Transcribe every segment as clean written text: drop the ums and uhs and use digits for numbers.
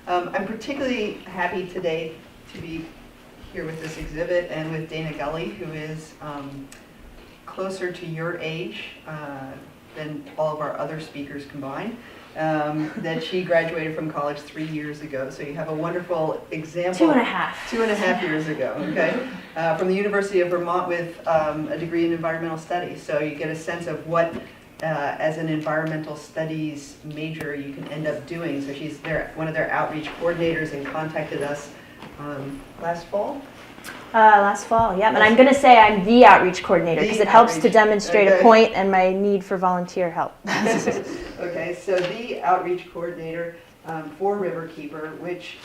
I'm particularly happy today to be here with this exhibit and with Dana Gulley, who is closer to your age than all of our other speakers combined. That she graduated from college 3 years ago. So you have a wonderful example. 2.5. 2.5 years ago, okay? From the University of Vermont with a degree in environmental studies. So you get a sense of what, as an environmental studies major, you can end up doing. So she's one of their outreach coordinators and contacted us last fall. Last fall, yeah. And I'm going to say I'm the outreach coordinator because it helps to demonstrate a point and my need for volunteer help. Okay, so the outreach coordinator for Riverkeeper, which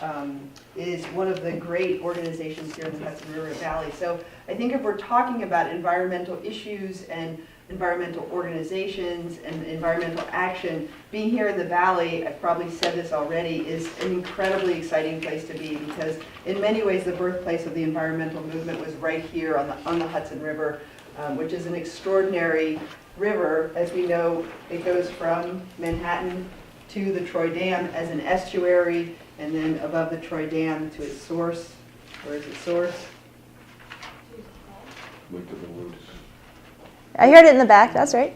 is one of the great organizations here in the Hudson River Valley. So I think if we're talking about environmental issues and environmental organizations and environmental action, being here in the Valley, I've probably said this already, is an incredibly exciting place to be because in many ways the birthplace of the environmental movement was right here on the Hudson River, which is an extraordinary river. As we know, it goes from Manhattan to the Troy Dam as an estuary, and then above the Troy Dam to its source. Where is its source? I heard it in the back, that's right.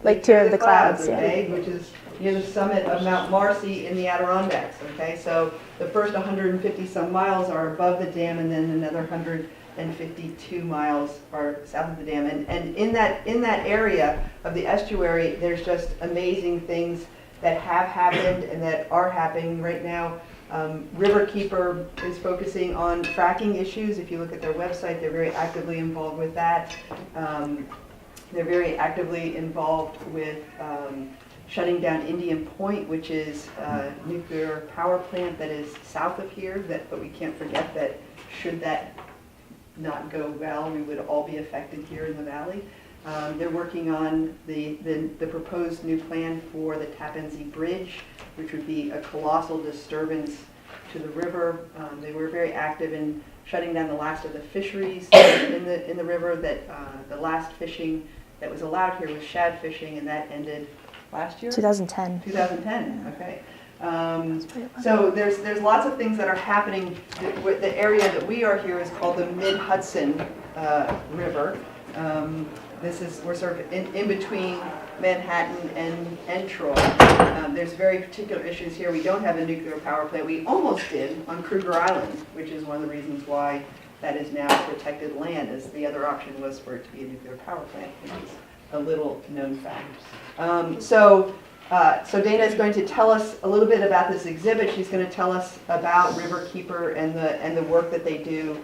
Lake Tier of the Clouds, okay, yeah. Which is near the summit of Mount Marcy in the Adirondacks, okay? So the first 150 some miles are above the dam, and then another 152 miles are south of the dam. And in that area of the estuary, there's just amazing things that have happened and that are happening right now. Riverkeeper is focusing on fracking issues. If you look at their website, they're very actively involved with that. They're very actively involved with shutting down Indian Point, which is a nuclear power plant that is south of here. But we can't forget that should that not go well, we would all be affected here in the valley. They're working on the proposed new plan for the Tappan Zee Bridge, which would be a colossal disturbance to the river. They were very active in shutting down the last of the fisheries in the river. That the last fishing that was allowed here was shad fishing, and that ended last year? 2010. 2010, okay. So there's lots of things that are happening. The area that we are here is called the Mid-Hudson River. We're sort of in between Manhattan and Troy. There's very particular issues here. We don't have a nuclear power plant. We almost did on Kruger Island, which is one of the reasons why that is now protected land, as the other option was for it to be a nuclear power plant, which is a little known fact. So Dana is going to tell us a little bit about this exhibit. She's going to tell us about Riverkeeper and the work that they do.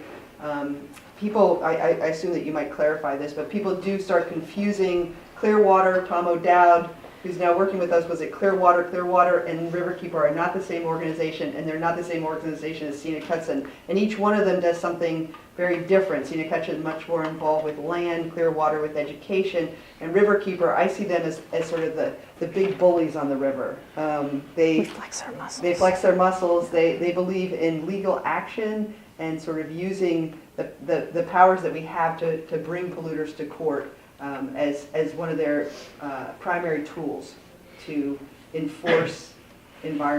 People, I assume that you might clarify this, but people do start confusing Clearwater. Tom O'Dowd, who's now working with us, was at Clearwater. Clearwater and Riverkeeper are not the same organization, and they're not the same organization as Scenic Hudson. And each one of them does something very different. Scenic Hudson is much more involved with land, Clearwater with education, and Riverkeeper, I see them as sort of the big bullies on the river. We flex our muscles. They flex their muscles. They believe in legal action and sort of using the powers that we have to bring polluters to court as one of their primary tools to enforce our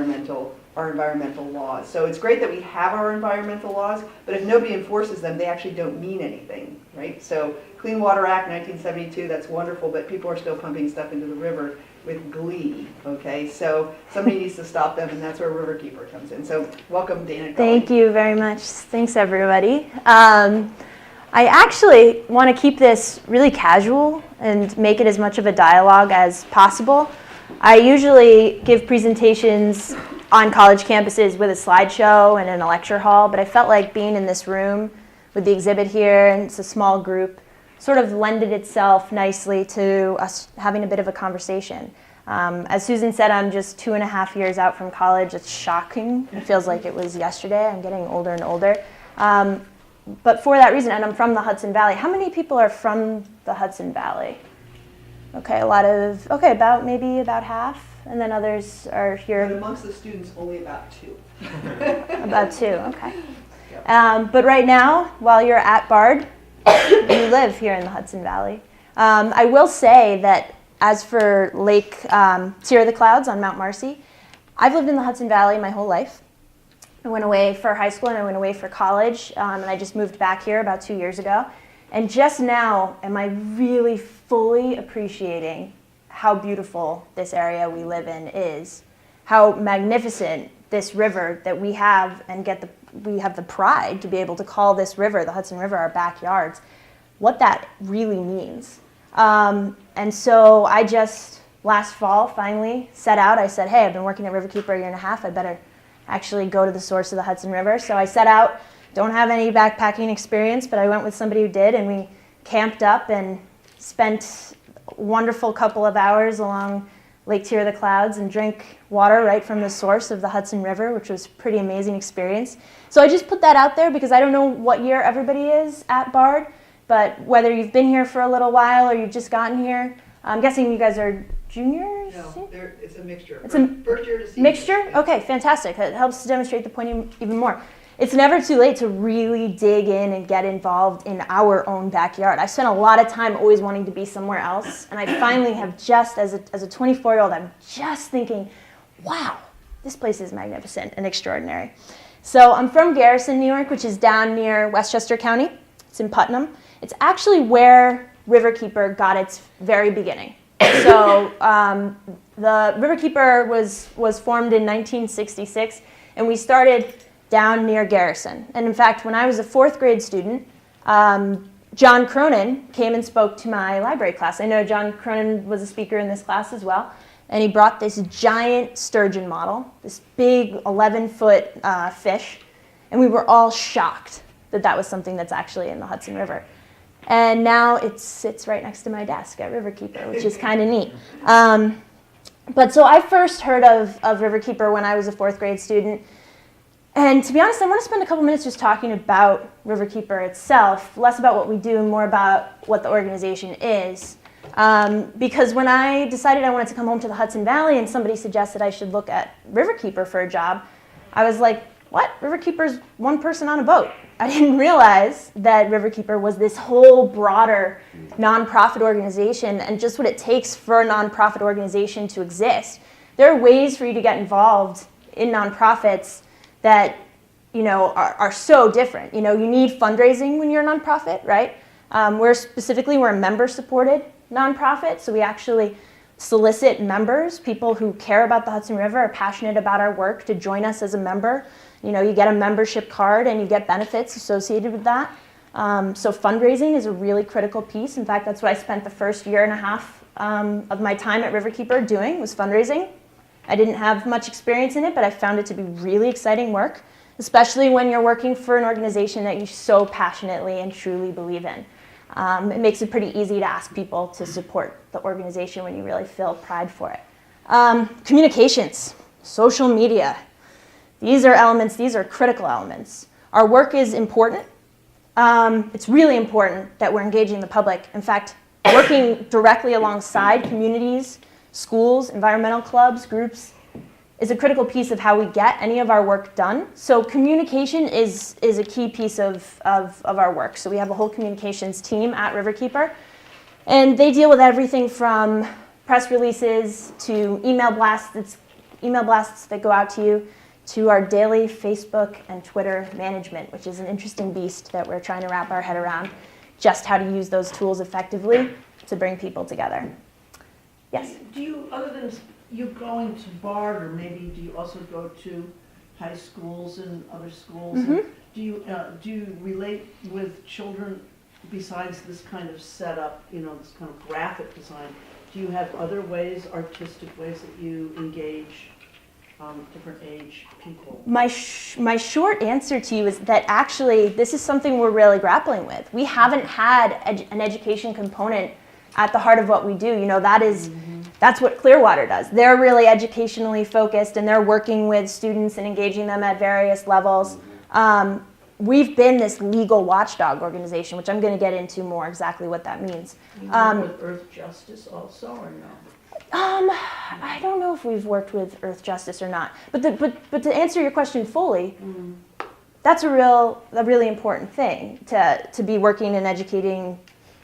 environmental laws. So it's great that we have our environmental laws, but if nobody enforces them, they actually don't mean anything, right? So Clean Water Act 1972, that's wonderful, but people are still pumping stuff into the river with glee, okay? So somebody needs to stop them, and that's where Riverkeeper comes in. So welcome, Dana Gulley. Thank you very much. Thanks, everybody. I actually want to keep this really casual and make it as much of a dialogue as possible. I usually give presentations on college campuses with a slideshow and in a lecture hall, but I felt like being in this room with the exhibit here, and it's a small group, sort of lended itself nicely to us having a bit of a conversation. As Susan said, I'm just 2.5 years out from college. It's shocking. It feels like it was yesterday. I'm getting older and older. But for that reason, and I'm from the Hudson Valley. How many people are from the Hudson Valley? Okay, about half, and then others are here. But amongst the students, only about 2. About 2, okay. But right now, while you're at Bard, you live here in the Hudson Valley. I will say that as for Lake Tier of the Clouds on Mount Marcy, I've lived in the Hudson Valley my whole life. I went away for high school and I went away for college, and I just moved back here about 2 years ago. And just now am I really fully appreciating how beautiful this area we live in is, how magnificent this river that we have, and we have the pride to be able to call this river, the Hudson River, our backyards, what that really means. And so I just, last fall, finally set out. I said, hey, I've been working at Riverkeeper a year and a half. I better actually go to the source of the Hudson River. So I set out, don't have any backpacking experience, but I went with somebody who did, and we camped up and spent a wonderful couple of hours along Lake Tier of the Clouds and drank water right from the source of the Hudson River, which was a pretty amazing experience. So I just put that out there because I don't know what year everybody is at Bard, but whether you've been here for a little while or you've just gotten here, I'm guessing you guys are juniors? No, it's a mixture. It's a first year to senior. Mixture? Okay, fantastic. That helps to demonstrate the point even more. It's never too late to really dig in and get involved in our own backyard. I spent a lot of time always wanting to be somewhere else, and I finally have just, as a 24-year-old, I'm just thinking, wow, this place is magnificent and extraordinary. So I'm from Garrison, New York, which is down near Westchester County. It's in Putnam. It's actually where Riverkeeper got its very beginning. So the Riverkeeper was formed in 1966, and we started down near Garrison. And in fact, when I was a 4th grade student, John Cronin came and spoke to my library class. I know John Cronin was a speaker in this class as well, and he brought this giant sturgeon model, this big 11-foot fish, and we were all shocked that that was something that's actually in the Hudson River. And now it sits right next to my desk at Riverkeeper, which is kind of neat. But so I first heard of Riverkeeper when I was a 4th grade student. And to be honest, I want to spend a couple minutes just talking about Riverkeeper itself, less about what we do and more about what the organization is. Because when I decided I wanted to come home to the Hudson Valley and somebody suggested I should look at Riverkeeper for a job, I was like, what? Riverkeeper's one person on a boat. I didn't realize that Riverkeeper was this whole broader nonprofit organization and just what it takes for a nonprofit organization to exist. There are ways for you to get involved in nonprofits that, you know, are so different. You know, you need fundraising when you're a nonprofit, right? We're a member-supported nonprofit, so we actually solicit members, people who care about the Hudson River, are passionate about our work, to join us as a member. You know, you get a membership card and you get benefits associated with that. So fundraising is a really critical piece. In fact, that's what I spent the first year and a half of my time at Riverkeeper doing, was fundraising. I didn't have much experience in it, but I found it to be really exciting work, especially when you're working for an organization that you so passionately and truly believe in. It makes it pretty easy to ask people to support the organization when you really feel pride for it. Communications, social media. These are elements, these are critical elements. Our work is important. It's really important that we're engaging the public. In fact, working directly alongside communities, schools, environmental clubs, groups, is a critical piece of how we get any of our work done. So communication is a key piece of our work. So we have a whole communications team at Riverkeeper, and they deal with everything from press releases to email blasts that go out to you, to our daily Facebook and Twitter management, which is an interesting beast that we're trying to wrap our head around, just how to use those tools effectively to bring people together. Yes? Do you, other than you going to Bard, or maybe do you also go to high schools and other schools? Mm-hmm. And do you relate with children besides this kind of setup, you know, this kind of graphic design? Do you have other ways, artistic ways, that you engage different age people? My short answer to you is that actually this is something we're really grappling with. We haven't had an education component at the heart of what we do. You know, that's what Clearwater does. They're really educationally focused, and they're working with students and engaging them at various levels. We've been this legal watchdog organization, which I'm going to get into more exactly what that means. You work with Earth Justice also, or no? I don't know if we've worked with Earth Justice or not, but to answer your question fully, that's a really important thing, to be working and educating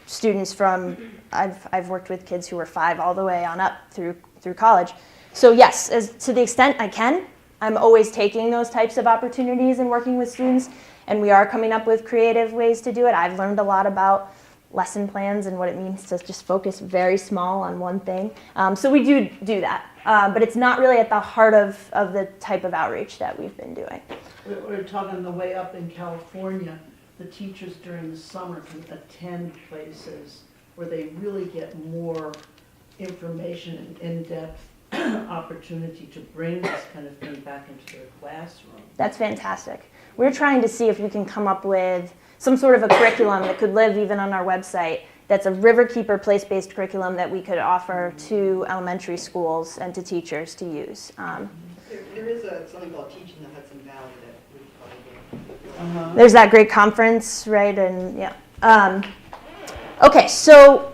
students from. I've worked with kids who were 5 all the way on up through college. So yes, to the extent I can, I'm always taking those types of opportunities and working with students, and we are coming up with creative ways to do it. I've learned a lot about lesson plans and what it means to just focus very small on one thing. So we do that, but it's not really at the heart of the type of outreach that we've been doing. We're talking on the way up in California, the teachers during the summer can attend places where they really get more information and in-depth opportunity to bring this kind of thing back into their classroom. That's fantastic. We're trying to see if we can come up with some sort of a curriculum that could live even on our website that's a Riverkeeper place-based curriculum that we could offer to elementary schools and to teachers to use. There is something called Teaching the Hudson Valley that we probably do. There's that great conference, right? And yeah. Okay, so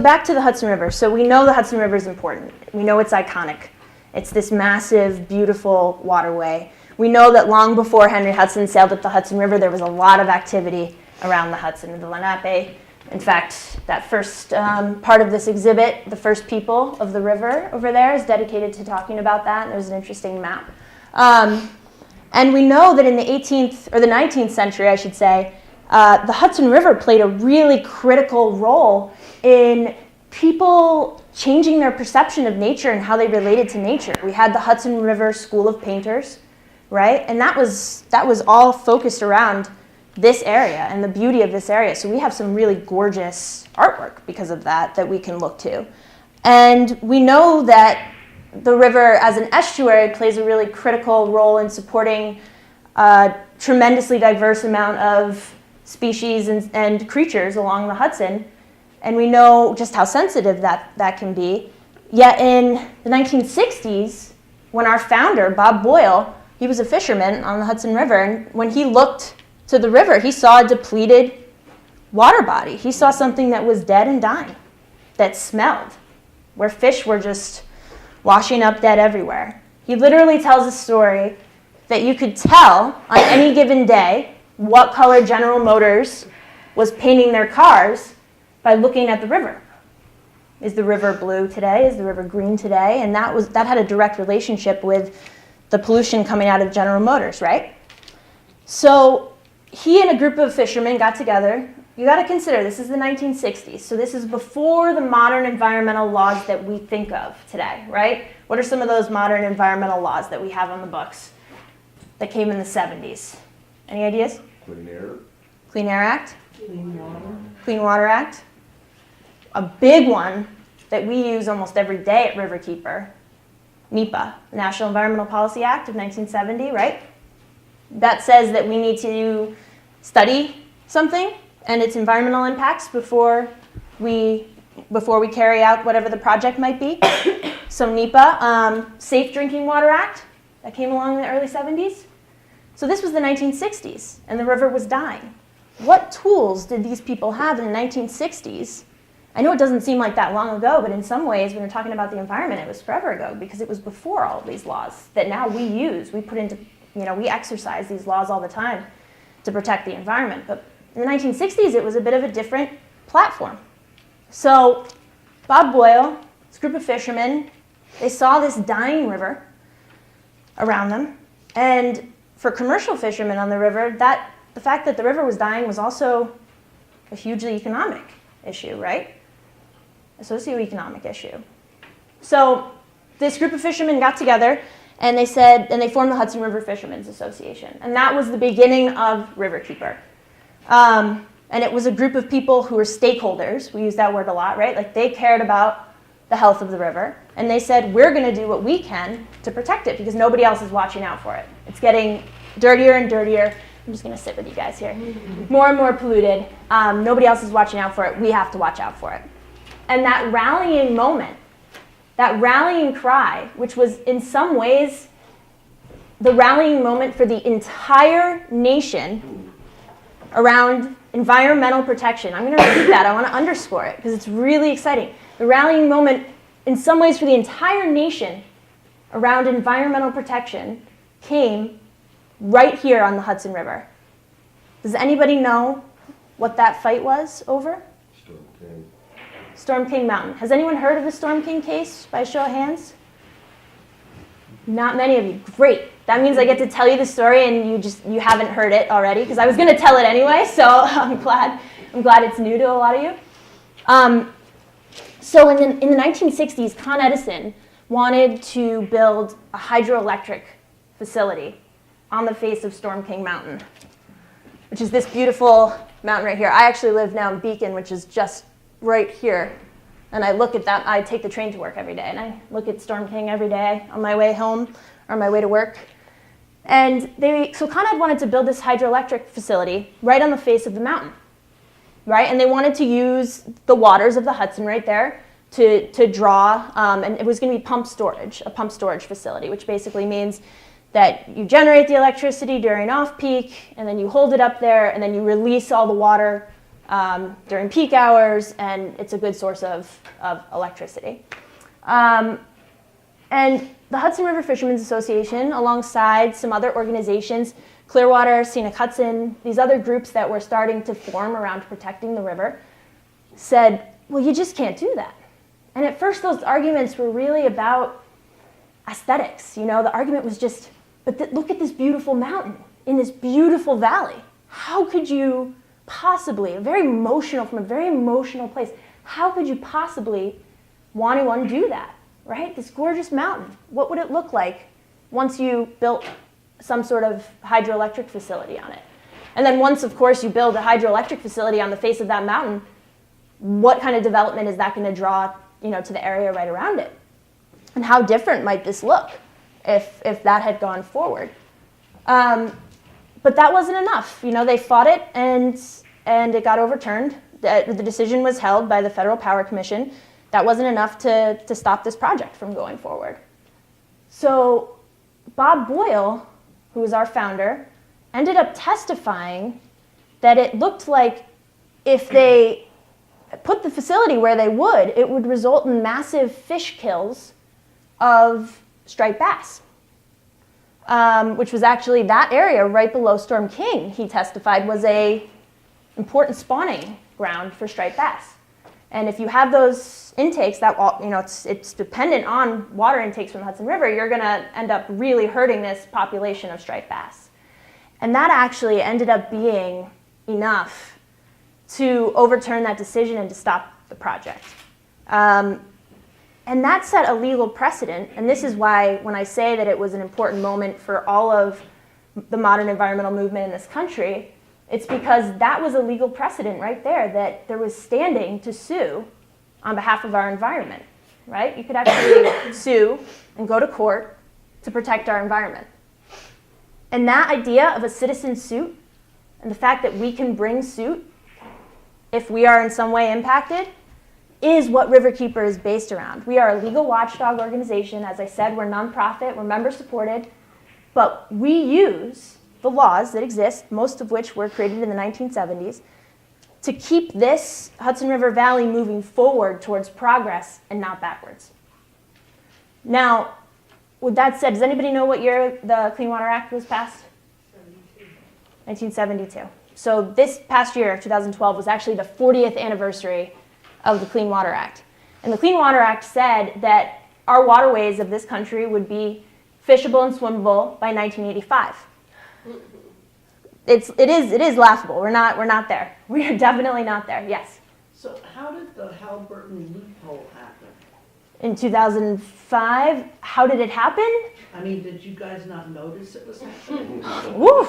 back to the Hudson River. So we know the Hudson River is important. We know it's iconic. It's this massive, beautiful waterway. We know that long before Henry Hudson sailed up the Hudson River, there was a lot of activity around the Hudson and the Lenape. In fact, that first part of this exhibit, The First People of the River over there, is dedicated to talking about that. There's an interesting map. And we know that in the 18th, or the 19th century, I should say, the Hudson River played a really critical role in people changing their perception of nature and how they related to nature. We had the Hudson River School of Painters, right? And that was all focused around this area and the beauty of this area. So we have some really gorgeous artwork because of that we can look to. And we know that the river as an estuary plays a really critical role in supporting a tremendously diverse amount of species and creatures along the Hudson. And we know just how sensitive that can be. Yet in the 1960s, when our founder, Bob Boyle, he was a fisherman on the Hudson River, and when he looked to the river, he saw a depleted water body. He saw something that was dead and dying, that smelled, where fish were just washing up dead everywhere. He literally tells a story that you could tell on any given day what color General Motors was painting their cars by looking at the river. Is the river blue today? Is the river green today? And that had a direct relationship with the pollution coming out of General Motors, right? So he and a group of fishermen got together. You got to consider, this is the 1960s, so this is before the modern environmental laws that we think of today, right? What are some of those modern environmental laws that we have on the books that came in the 70s? Any ideas? Clean air. Clean Air Act? Clean water. Clean Water Act? A big one that we use almost every day at Riverkeeper, NEPA, National Environmental Policy Act of 1970, right? That says that we need to study something and its environmental impacts before we carry out whatever the project might be. So NEPA, Safe Drinking Water Act, that came along in the early 70s. So this was the 1960s, and the river was dying. What tools did these people have in the 1960s? I know it doesn't seem like that long ago, but in some ways, when you're talking about the environment, it was forever ago because it was before all of these laws that now we use. We put into, we exercise these laws all the time to protect the environment. But in the 1960s, it was a bit of a different platform. So Bob Boyle, this group of fishermen, they saw this dying river around them. And for commercial fishermen on the river, the fact that the river was dying was also a hugely economic issue, right? A socioeconomic issue. So this group of fishermen got together and they formed the Hudson River Fishermen's Association. And that was the beginning of Riverkeeper. And it was a group of people who were stakeholders. We use that word a lot, right? Like they cared about the health of the river. And they said, we're going to do what we can to protect it because nobody else is watching out for it. It's getting dirtier and dirtier. I'm just going to sit with you guys here. More and more polluted. Nobody else is watching out for it. We have to watch out for it. And that rallying moment, that rallying cry, which was in some ways the rallying moment for the entire nation around environmental protection. I'm going to repeat that. I want to underscore it because it's really exciting. The rallying moment in some ways for the entire nation around environmental protection came right here on the Hudson River. Does anybody know what that fight was over? Storm King. Storm King Mountain. Has anyone heard of the Storm King case by a show of hands? Not many of you. Great. That means I get to tell you the story and you haven't heard it already, because I was going to tell it anyway, so I'm glad it's new to a lot of you. So in the 1960s, Con Edison wanted to build a hydroelectric facility on the face of Storm King Mountain, which is this beautiful mountain right here. I actually live now in Beacon, which is just right here. And I look at that, I take the train to work every day, and I look at Storm King every day on my way home or on my way to work. And so Con Ed wanted to build this hydroelectric facility right on the face of the mountain, right? And they wanted to use the waters of the Hudson right there to draw, and it was going to be a pump storage facility, which basically means that you generate the electricity during off-peak, and then you hold it up there, and then you release all the water during peak hours, and it's a good source of electricity. And the Hudson River Fishermen's Association, alongside some other organizations, Clearwater, Scenic Hudson, these other groups that were starting to form around protecting the river, said, well, you just can't do that. And at first those arguments were really about aesthetics. You know, the argument was just, look at this beautiful mountain in this beautiful valley. How could you possibly, from a very emotional place, how could you possibly want to undo that, right? This gorgeous mountain. What would it look like once you built some sort of hydroelectric facility on it? And then once, of course, you build a hydroelectric facility on the face of that mountain, what kind of development is that going to draw, to the area right around it? And how different might this look if that had gone forward? But that wasn't enough. They fought it, and it got overturned. The decision was held by the Federal Power Commission. That wasn't enough to stop this project from going forward. So Bob Boyle, who was our founder, ended up testifying that it looked like if they put the facility where they would, it would result in massive fish kills of striped bass, which was actually that area right below Storm King, he testified, was a important spawning ground for striped bass. And if you have those intakes, that it's dependent on water intakes from the Hudson River, you're going to end up really hurting this population of striped bass. And that actually ended up being enough to overturn that decision and to stop the project. And that set a legal precedent, and this is why when I say that it was an important moment for all of the modern environmental movement in this country, it's because that was a legal precedent right there, that there was standing to sue on behalf of our environment, right? You could actually sue and go to court to protect our environment. And that idea of a citizen suit, and the fact that we can bring suit if we are in some way impacted, is what Riverkeeper is based around. We are a legal watchdog organization. As I said, we're nonprofit, we're member supported, but we use the laws that exist, most of which were created in the 1970s, to keep this Hudson River Valley moving forward towards progress and not backwards. Now, with that said, does anybody know what year the Clean Water Act was passed? 1972. So this past year, 2012, was actually the 40th anniversary of the Clean Water Act. And the Clean Water Act said that our waterways of this country would be fishable and swimmable by 1985. It is laughable. We're not there. We are definitely not there. Yes. So how did the Halliburton loophole happen? In 2005, how did it happen? I mean, did you guys not notice it was happening? Woo!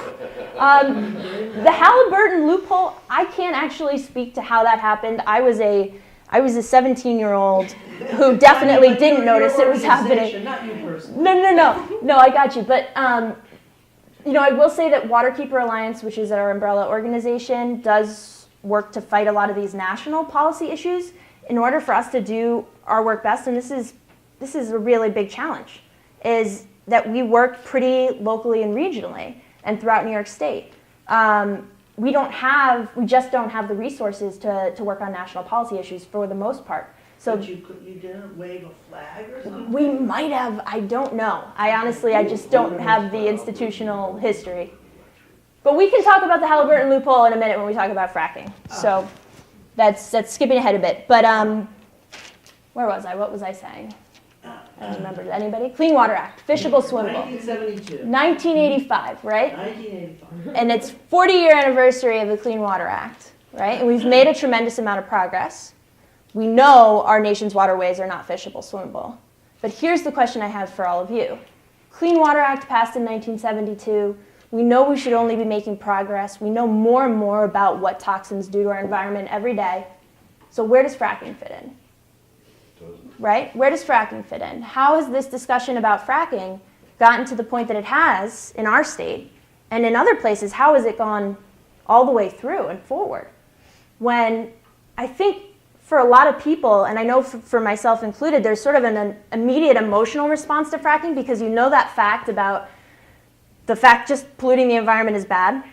The Halliburton loophole, I can't actually speak to how that happened. I was a 17-year-old who definitely didn't notice it was happening. Not you personally. No, I got you. But I will say that Waterkeeper Alliance, which is our umbrella organization, does work to fight a lot of these national policy issues in order for us to do our work best. And this is a really big challenge, is that we work pretty locally and regionally and throughout New York State. We just don't have the resources to work on national policy issues for the most part. So but you didn't wave a flag or something? We might have, I don't know. I just don't have the institutional history. But we can talk about the Halliburton loophole in a minute when we talk about fracking. So that's skipping ahead a bit. But where was I? What was I saying? I don't remember. Anybody? Clean Water Act, fishable, swimmable. 1972. 1985, right? 1985. And it's 40-year anniversary of the Clean Water Act, right? And we've made a tremendous amount of progress. We know our nation's waterways are not fishable, swimmable. But here's the question I have for all of you. Clean Water Act passed in 1972. We know we should only be making progress. We know more and more about what toxins do to our environment every day. So where does fracking fit in? Right? Where does fracking fit in? How has this discussion about fracking gotten to the point that it has in our state? And in other places, how has it gone all the way through and forward? When I think for a lot of people, and I know for myself included, there's sort of an immediate emotional response to fracking because you know that fact about the fact just polluting the environment is bad.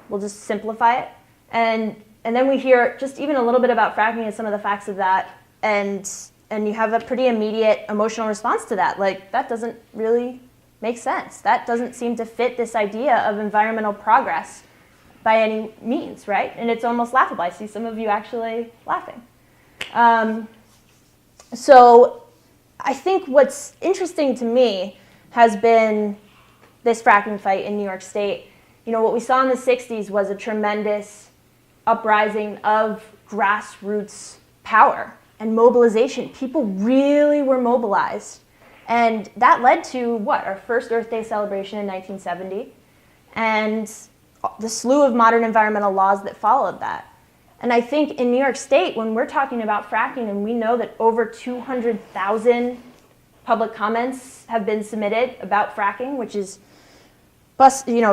We'll just simplify it. And then we hear just even a little bit about fracking and some of the facts of that, and you have a pretty immediate emotional response to that. Like, that doesn't really make sense. That doesn't seem to fit this idea of environmental progress by any means, right? And it's almost laughable. I see some of you actually laughing. So I think what's interesting to me has been this fracking fight in New York State. You know, what we saw in the 60s was a tremendous uprising of grassroots power and mobilization. People really were mobilized. And that led to what? Our first Earth Day celebration in 1970 and the slew of modern environmental laws that followed that. And I think in New York State, when we're talking about fracking and we know that over 200,000 public comments have been submitted about fracking, which is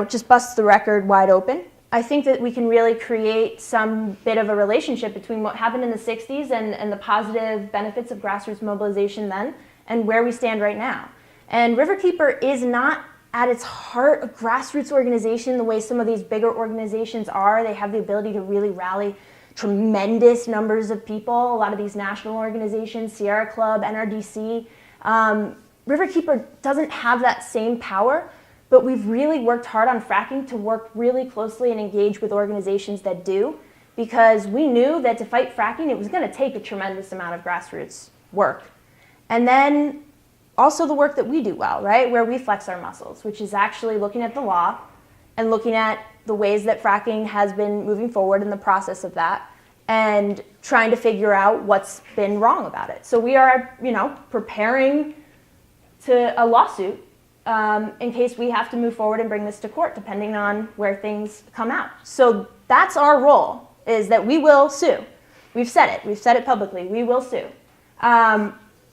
just busts the record wide open. I think that we can really create some bit of a relationship between what happened in the 60s and the positive benefits of grassroots mobilization then and where we stand right now. And Riverkeeper is not at its heart a grassroots organization the way some of these bigger organizations are. They have the ability to really rally tremendous numbers of people. A lot of these national organizations, Sierra Club, NRDC. Riverkeeper doesn't have that same power. But we've really worked hard on fracking to work really closely and engage with organizations that do, because we knew that to fight fracking, it was going to take a tremendous amount of grassroots work. And then also the work that we do well, right, where we flex our muscles, which is actually looking at the law and looking at the ways that fracking has been moving forward in the process of that and trying to figure out what's been wrong about it. So we are, preparing to a lawsuit in case we have to move forward and bring this to court, depending on where things come out. So that's our role, is that we will sue. We've said it publicly, we will sue.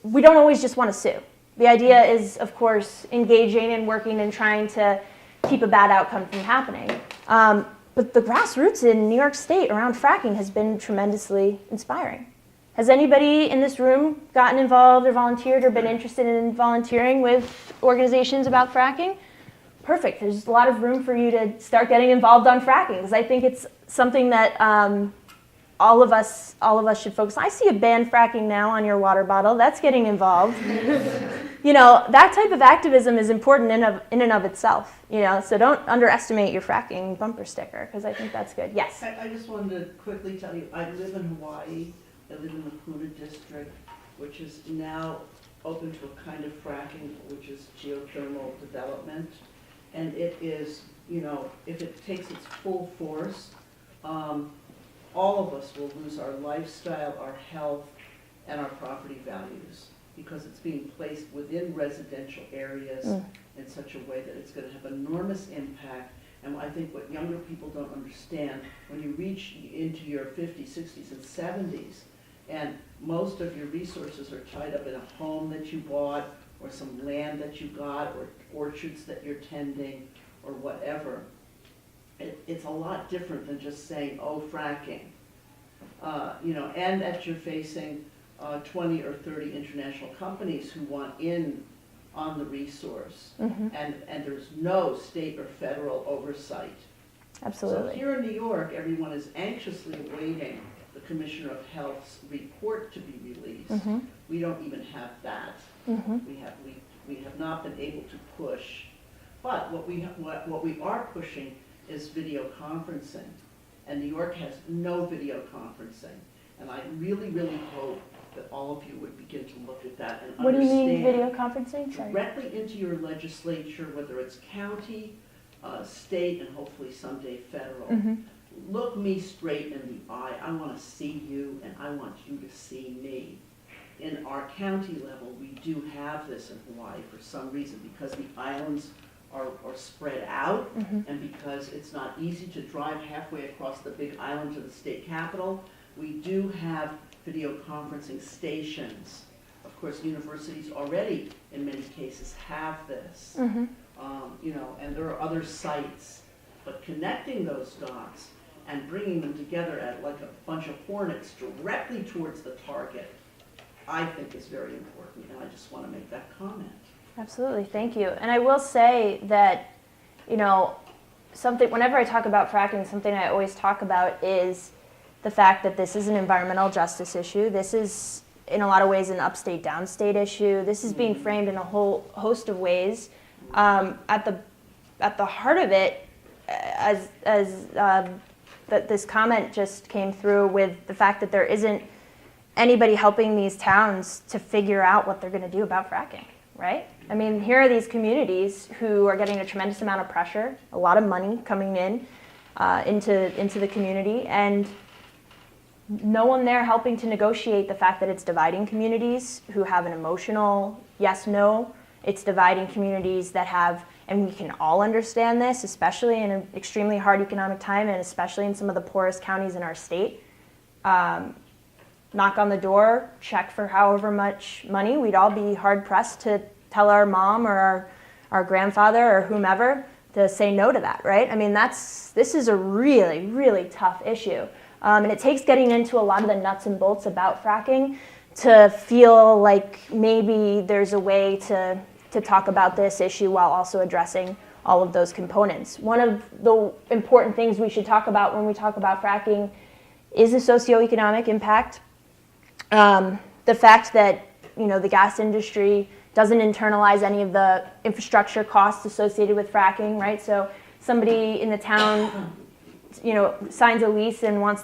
We don't always just want to sue. The idea is, of course, engaging and working and trying to keep a bad outcome from happening. But the grassroots in New York State around fracking has been tremendously inspiring. Has anybody in this room gotten involved or volunteered or been interested in volunteering with organizations about fracking? Perfect. There's a lot of room for you to start getting involved on fracking, because I think it's something that all of us should focus on. I see a ban fracking now on your water bottle. That's getting involved. That type of activism is important in and of itself. So don't underestimate your fracking bumper sticker, because I think that's good. Yes. I just wanted to quickly tell you, I live in Hawaii. I live in the Puna district, which is now open to a kind of fracking, which is geothermal development. And it is, if it takes its full force, all of us will lose our lifestyle, our health, and our property values, because it's being placed within residential areas in such a way that it's going to have enormous impact. And I think what younger people don't understand, when you reach into your 50s, 60s, and 70s, and most of your resources are tied up in a home that you bought, or some land that you got, or orchards that you're tending, or whatever. It's a lot different than just saying, oh, fracking. And that you're facing 20 or 30 international companies who want in on the resource. And there's no state or federal oversight. Absolutely. So here in New York, everyone is anxiously awaiting the Commissioner of Health's report to be released. We don't even have that. We have not been able to push. But what we are pushing is video conferencing. And New York has no video conferencing. And I really, really hope that all of you would begin to look at that and What do you understand. mean video conferencing? Sorry. Directly into your legislature, whether it's county, state, and hopefully someday federal. Mm-hmm. Look me straight in the eye. I want to see you and I want you to see me. In our county level, we do have this in Hawaii for some reason, because the islands are spread out, Mm-hmm. and because it's not easy to drive halfway across the big island to the state capital. We do have video conferencing stations. Of course, universities already, in many cases, have this. Mm-hmm. And there are other sites. But connecting those dots and bringing them together at like a bunch of hornets directly towards the target, I think is very important, and I just want to make that comment. Absolutely, thank you. And I will say that, whenever I talk about fracking, something I always talk about is the fact that this is an environmental justice issue. This is, in a lot of ways, an upstate, downstate issue. This is being framed in a whole host of ways. At the heart of it, that this comment just came through with the fact that there isn't anybody helping these towns to figure out what they're going to do about fracking, right? I mean, here are these communities who are getting a tremendous amount of pressure, a lot of money coming in into the community, and no one there helping to negotiate the fact that it's dividing communities who have an emotional yes-no. It's dividing communities that have, and we can all understand this, especially in an extremely hard economic time, and especially in some of the poorest counties in our state. Knock on the door, check for however much money, we'd all be hard-pressed to tell our mom or our grandfather or whomever to say no to that, right? I mean, this is a really, really tough issue. And it takes getting into a lot of the nuts and bolts about fracking to feel like maybe there's a way to talk about this issue while also addressing all of those components. One of the important things we should talk about when we talk about fracking is the socioeconomic impact. The fact that the gas industry doesn't internalize any of the infrastructure costs associated with fracking, right? So somebody in the town, signs a lease and wants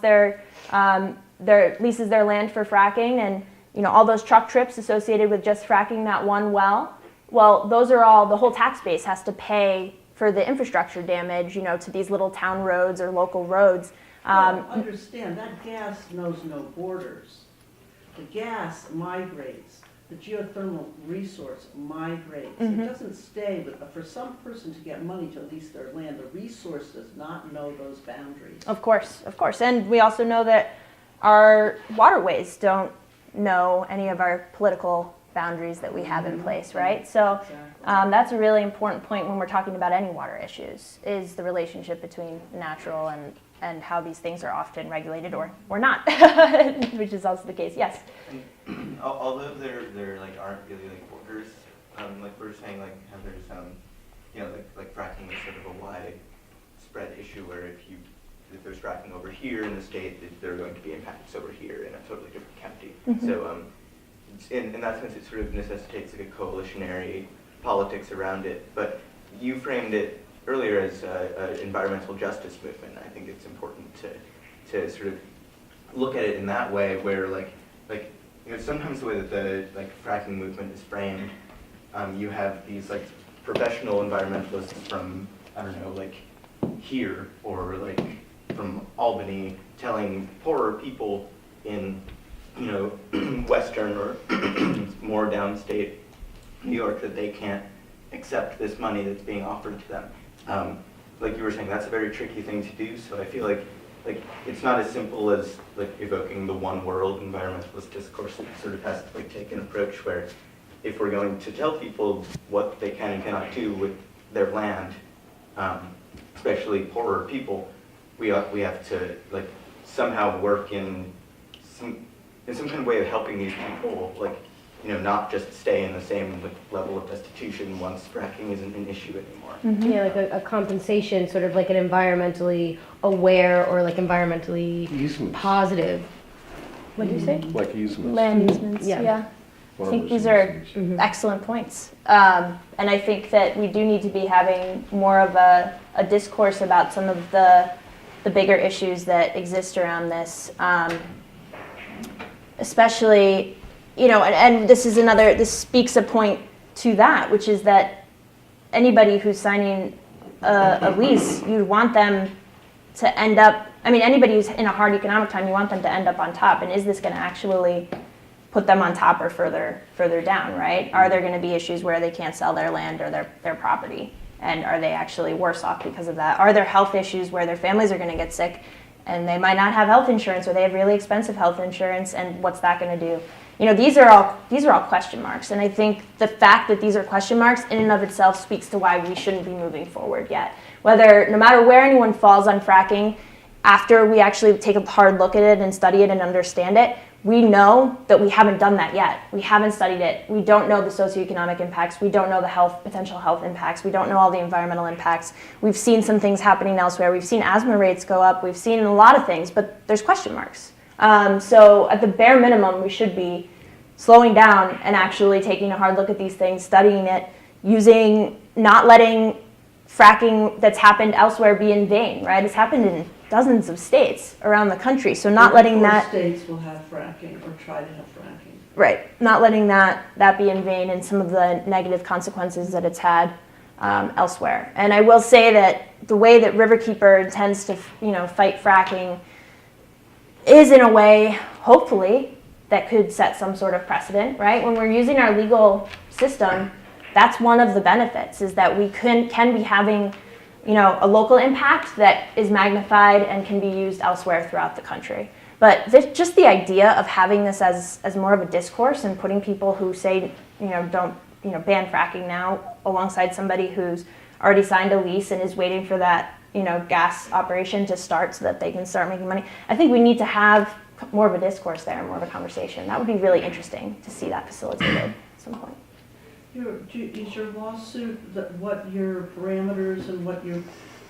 leases their land for fracking, and all those truck trips associated with just fracking that one well. Well, those are all, the whole tax base has to pay for the infrastructure damage, to these little town roads or local roads. Understand, that gas knows no borders. The gas migrates. The geothermal resource migrates. Mm-hmm. It doesn't stay, but for some person to get money to lease their land, the resource does not know those boundaries. Of course. And we also know that our waterways don't know any of our political boundaries that we have in place, right? So that's a really important point when we're talking about any water issues, is the relationship between natural and how these things are often regulated or not, which is also the case. Yes? And although there like aren't really like borders, like we're saying, like how there's like fracking is sort of a widespread issue where if there's fracking over here in the state, there are going to be impacts over here in a totally different county. Mm-hmm. So in that sense, it sort of necessitates like a coalitionary politics around it. But you framed it earlier as an environmental justice movement. I think it's important to sort of look at it in that way, where sometimes the way that the fracking movement is framed, you have these professional environmentalists from here or from Albany telling poorer people in western or more downstate New York that they can't accept this money that's being offered to them. Like you were saying, that's a very tricky thing to do. So I feel like it's not as simple as evoking the one world environmentalist discourse. It sort of has to take an approach where if we're going to tell people what they can and cannot do with their land, especially poorer people, we have to somehow work in some kind of way of helping these people, not just stay in the same level of destitution once fracking isn't an issue anymore. Mm-hmm. Yeah, like a compensation, sort of like an environmentally aware or environmentally Easements. positive. What do you say? Like easements. Land easements, Yeah. yeah. I think Farmers' these are easements. excellent points. And I think that we do need to be having more of a discourse about some of the bigger issues that exist around this. especially, and this speaks a point to that, which is that anybody who's signing a lease, you want them to end up, anybody who's in a hard economic time, you want them to end up on top. And is this going to actually put them on top or further down, right? Are there going to be issues where they can't sell their land or their property? And are they actually worse off because of that? Are there health issues where their families are going to get sick and they might not have health insurance, or they have really expensive health insurance, and what's that going to do? These are all question marks. And I think the fact that these are question marks in and of itself speaks to why we shouldn't be moving forward yet. No matter where anyone falls on fracking, after we actually take a hard look at it and study it and understand it, we know that we haven't done that yet. We haven't studied it. We don't know the socioeconomic impacts. We don't know the potential health impacts. We don't know all the environmental impacts. We've seen some things happening elsewhere. We've seen asthma rates go up. We've seen a lot of things, but there's question marks. So at the bare minimum, we should be slowing down and actually taking a hard look at these things, studying it, not letting fracking that's happened elsewhere be in vain, right? It's happened in dozens of states around the country, so not letting that... states will have fracking or try to have fracking. Right, not letting that be in vain and some of the negative consequences that it's had elsewhere. And I will say that the way that Riverkeeper intends to fight fracking is in a way, hopefully, that could set some sort of precedent, right? When we're using our legal system, that's one of the benefits, is that we can be having a local impact that is magnified and can be used elsewhere throughout the country. But just the idea of having this as more of a discourse and putting people who say, don't, ban fracking now alongside somebody who's already signed a lease and is waiting for that, gas operation to start so that they can start making money. I think we need to have more of a discourse there, more of a conversation. That would be really interesting to see that facilitated at some point. Is your lawsuit, what your parameters and what you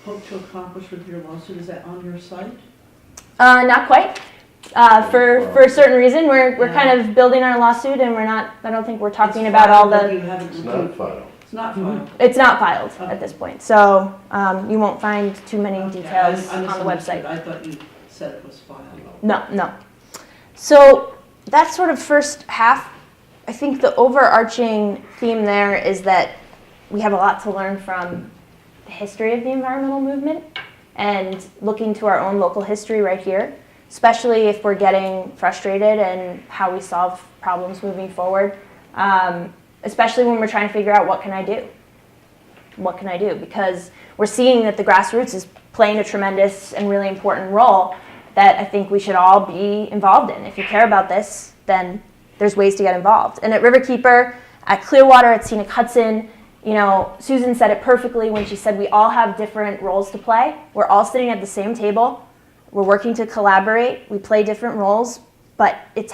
hope to accomplish with your lawsuit, is that on your site? Not quite. For a certain reason, we're kind of building our lawsuit, and I don't think we're talking about all the... It's not filed. It's not filed. It's not filed at this point, so you won't find too many details on the website. I thought you said it was filed. No. So that sort of first half, I think the overarching theme there is that we have a lot to learn from the history of the environmental movement and looking to our own local history right here, especially if we're getting frustrated and how we solve problems moving forward, especially when we're trying to figure out what can I do? What can I do? Because we're seeing that the grassroots is playing a tremendous and really important role that I think we should all be involved in. If you care about this, then there's ways to get involved. And at Riverkeeper, at Clearwater, at Scenic Hudson, Susan said it perfectly when she said we all have different roles to play. We're all sitting at the same table. We're working to collaborate. We play different roles, but it's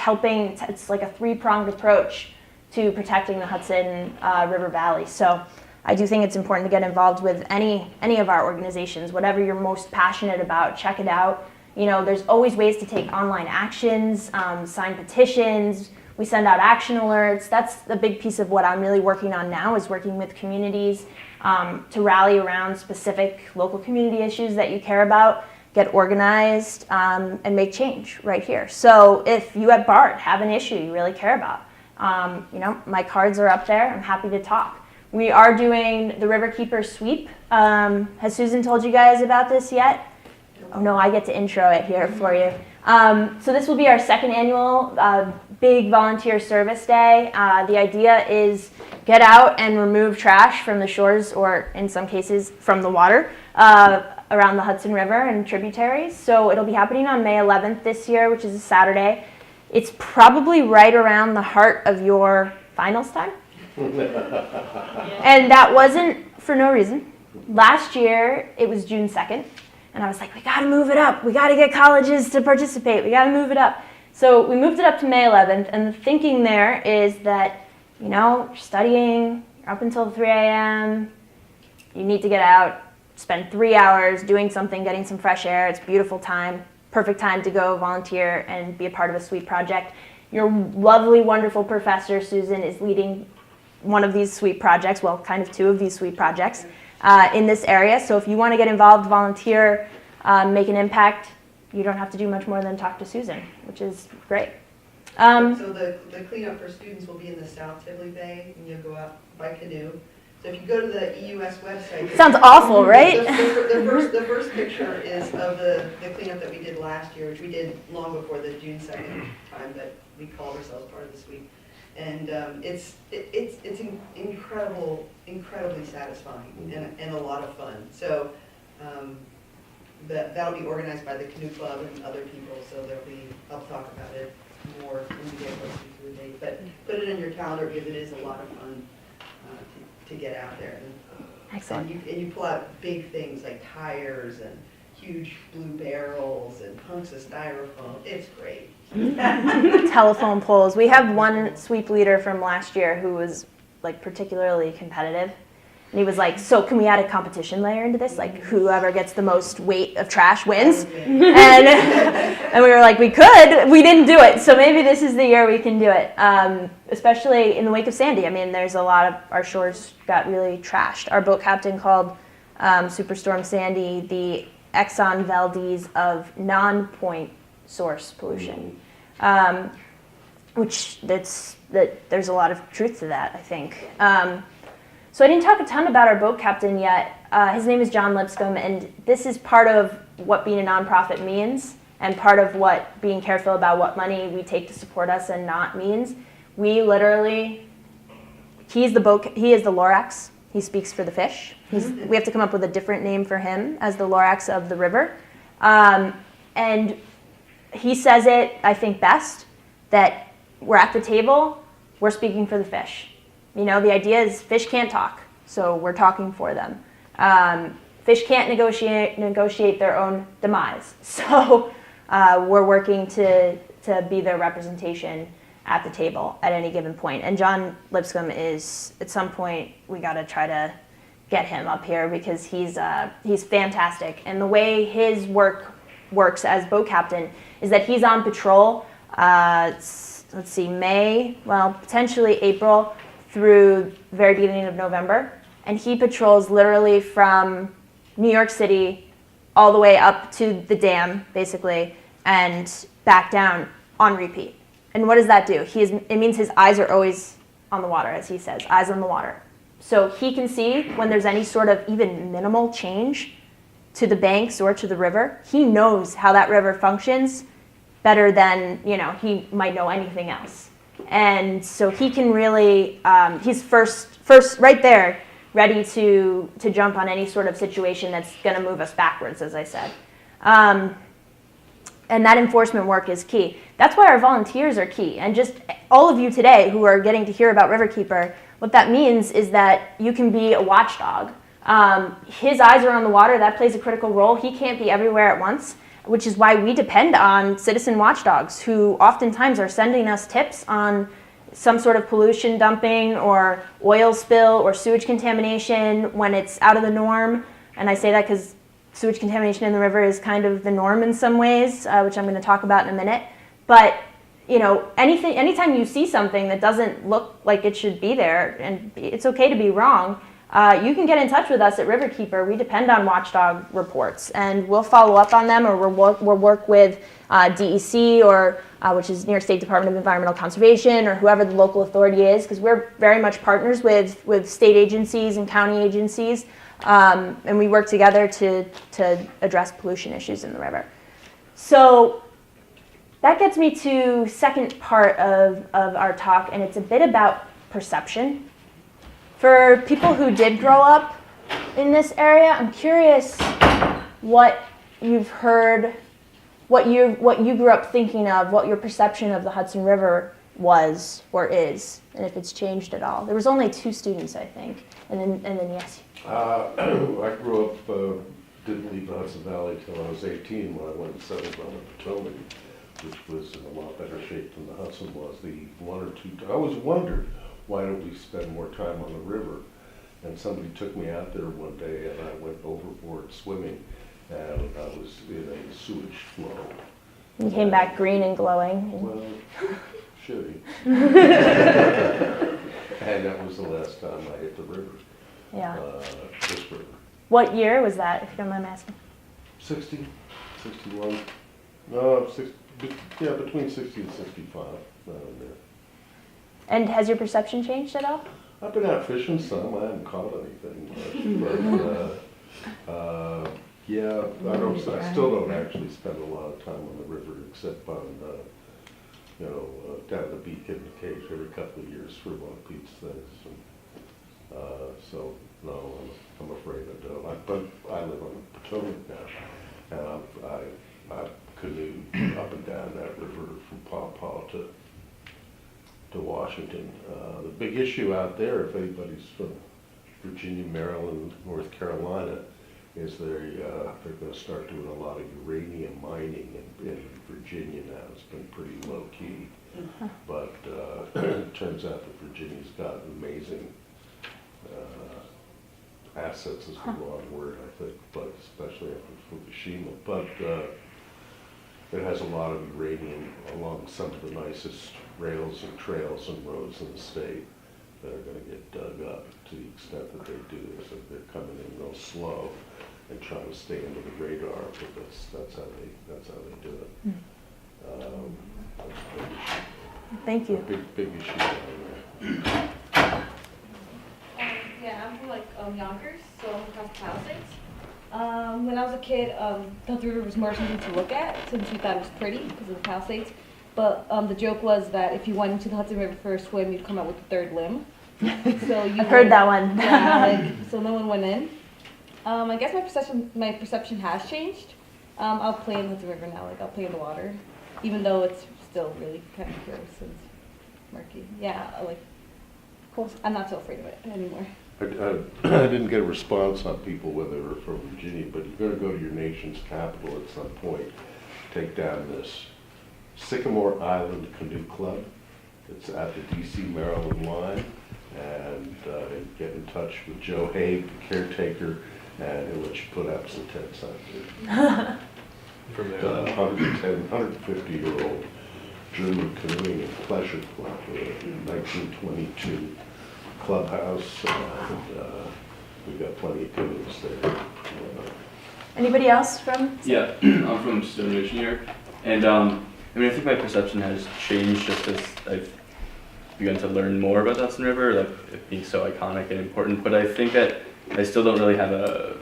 like a three-pronged approach to protecting the Hudson River Valley. So I do think it's important to get involved with any of our organizations, whatever you're most passionate about, check it out. There's always ways to take online actions, sign petitions. We send out action alerts. That's the big piece of what I'm really working on now, is working with communities to rally around specific local community issues that you care about, get organized, and make change right here. So if you at BART have an issue you really care about, my cards are up there. I'm happy to talk. We are doing the Riverkeeper sweep. Has Susan told you guys about this yet? Oh no, I get to intro it here for you. So this will be our second annual big volunteer service day. The idea is get out and remove trash from the shores, or in some cases from the water, around the Hudson River and tributaries. So it'll be happening on May 11th this year, which is a Saturday. It's probably right around the heart of your finals time. And that wasn't for no reason. Last year, it was June 2nd. And I was like, we got to move it up. We got to get colleges to participate. We got to move it up. So we moved it up to May 11th. And the thinking there is that, you're studying, you're up until 3 a.m. You need to get out, spend 3 hours doing something, getting some fresh air. It's a beautiful time, perfect time to go volunteer and be a part of a sweep project. Your lovely, wonderful professor, Susan, is leading one of these sweep projects, well, kind of two of these sweep projects. In this area. So if you want to get involved, volunteer, make an impact, you don't have to do much more than talk to Susan, which is great. So the cleanup for students will be in the South Tivoli Bay, and you'll go out by canoe. So if you go to the EUS website. Sounds awful, right? The first picture is of the cleanup that we did last year, which we did long before the June 2nd time that we called ourselves part of this week. And it's incredibly satisfying and a lot of fun. So that'll be organized by the Canoe Club and other people, so I'll talk about it more when we get closer to the date. But put it in your calendar because it is a lot of fun to get out there. Excellent. And you pull out big things like tires and huge blue barrels and hunks of styrofoam. It's great. Telephone poles. We have one sweep leader from last year who was like particularly competitive. And he was like, so can we add a competition layer into this? Like whoever gets the most weight of trash wins. And we were like, we could. We didn't do it. So maybe this is the year we can do it. Especially in the wake of Sandy. I mean, there's a lot of our shores got really trashed. Our boat captain called Superstorm Sandy the Exxon Valdez of non-point source pollution. Which there's a lot of truth to that, I think. So I didn't talk a ton about our boat captain yet. His name is John Lipscomb, and this is part of what being a nonprofit means, and part of what being careful about what money we take to support us and not means. We literally, he is the Lorax. He speaks for the fish. We have to come up with a different name for him as the Lorax of the river. And he says it, I think, best, that we're at the table, we're speaking for the fish. You know, the idea is fish can't talk, so we're talking for them. Fish can't negotiate their own demise, so we're working to be their representation at the table at any given point. And John Lipscomb is, at some point, we got to try to get him up here because he's fantastic. And the way his work works as boat captain is that he's on patrol, let's see, May, well, potentially April, through the very beginning of November. And he patrols literally from New York City all the way up to the dam, basically, and back down on repeat. And what does that do? It means his eyes are always on the water, as he says, eyes on the water. So he can see when there's any sort of even minimal change to the banks or to the river. He knows how that river functions better than, he might know anything else. And so he can really, he's first right there, ready to jump on any sort of situation that's going to move us backwards, as I said. And that enforcement work is key. That's why our volunteers are key. And just all of you today who are getting to hear about Riverkeeper, what that means is that you can be a watchdog. His eyes are on the water. That plays a critical role. He can't be everywhere at once, which is why we depend on citizen watchdogs who oftentimes are sending us tips on some sort of pollution dumping or oil spill or sewage contamination when it's out of the norm. And I say that because sewage contamination in the river is kind of the norm in some ways, which I'm going to talk about in a minute. But anytime you see something that doesn't look like it should be there, and it's okay to be wrong, you can get in touch with us at Riverkeeper. We depend on watchdog reports, and we'll follow up on them, or we'll work with DEC, or which is New York State Department of Environmental Conservation, or whoever the local authority is, because we're very much partners with state agencies and county agencies, and we work together to address pollution issues in the river. So that gets me to second part of our talk, and it's a bit about perception. For people who did grow up in this area, I'm curious what you've heard, what you grew up thinking of, what your perception of the Hudson River was or is, and if it's changed at all. There was only 2 students, I think, and then yes. I grew up, didn't leave the Hudson Valley until I was 18 when I went and settled on the Potomac, which was in a lot better shape than the Hudson was. I always wondered, why don't we spend more time on the river? And somebody took me out there one day and I went overboard swimming and I was in a sewage flow. You came back green and glowing. Well, shitty. And that was the last time I hit the river. Yeah. This river. What year was that, if you don't mind me asking? 60, 61. No, Yeah, between 60 and 65, around there. And has your perception changed at all? I've been out fishing some, I haven't caught anything much, but, yeah, I still don't actually spend a lot of time on the river except on, down at the Beacon cage every couple of years for one of Pete's things. And, so, no, I'm afraid I don't. But I live on the Potomac now, and I canoe up and down that river from Paw Paw to Washington. The big issue out there, if anybody's from Virginia, Maryland, North Carolina, is they're going to start doing a lot of uranium mining in Virginia now. It's been pretty low key, but it turns out that Virginia's got amazing assets is the wrong word, I think, but especially after Fukushima. But it has a lot of uranium along some of the nicest rails and trails and roads in the state that are going to get dug up. To the extent that they do this, they're coming in real slow and trying to stay under the radar, but that's how they do it. That's a big issue. Thank you. Big issue down there. Yeah, I'm from Yonkers, so I'm across the Palisades. When I was a kid, the river was more something to look at since we thought it was pretty because of the Palisades. But the joke was that if you went into the Hudson River for a swim, you'd come out with a third limb. So I've heard that one. Yeah, so no one went in. I guess my perception has changed. I'll play in the Hudson River now. I'll play in the water, even though it's still really kind of gross and murky. Yeah, cool. I'm not so afraid of it anymore. I didn't get a response on people whether they were from Virginia, but you're going to go to your nation's capital at some point, take down this Sycamore Island Canoe Club. It's at the D.C. Maryland line, and get in touch with Joe Haig, the caretaker, and he'll let you put up some tents out there. From there. 150-year-old German canoeing and pleasure club, 1922 clubhouse, and we've got plenty of canoes there. Anybody else from? Yeah, I'm from Stone Ridge, New York, and I think my perception has changed just as I've begun to learn more about the Hudson River, it being so iconic and important. But I think that I still don't really have a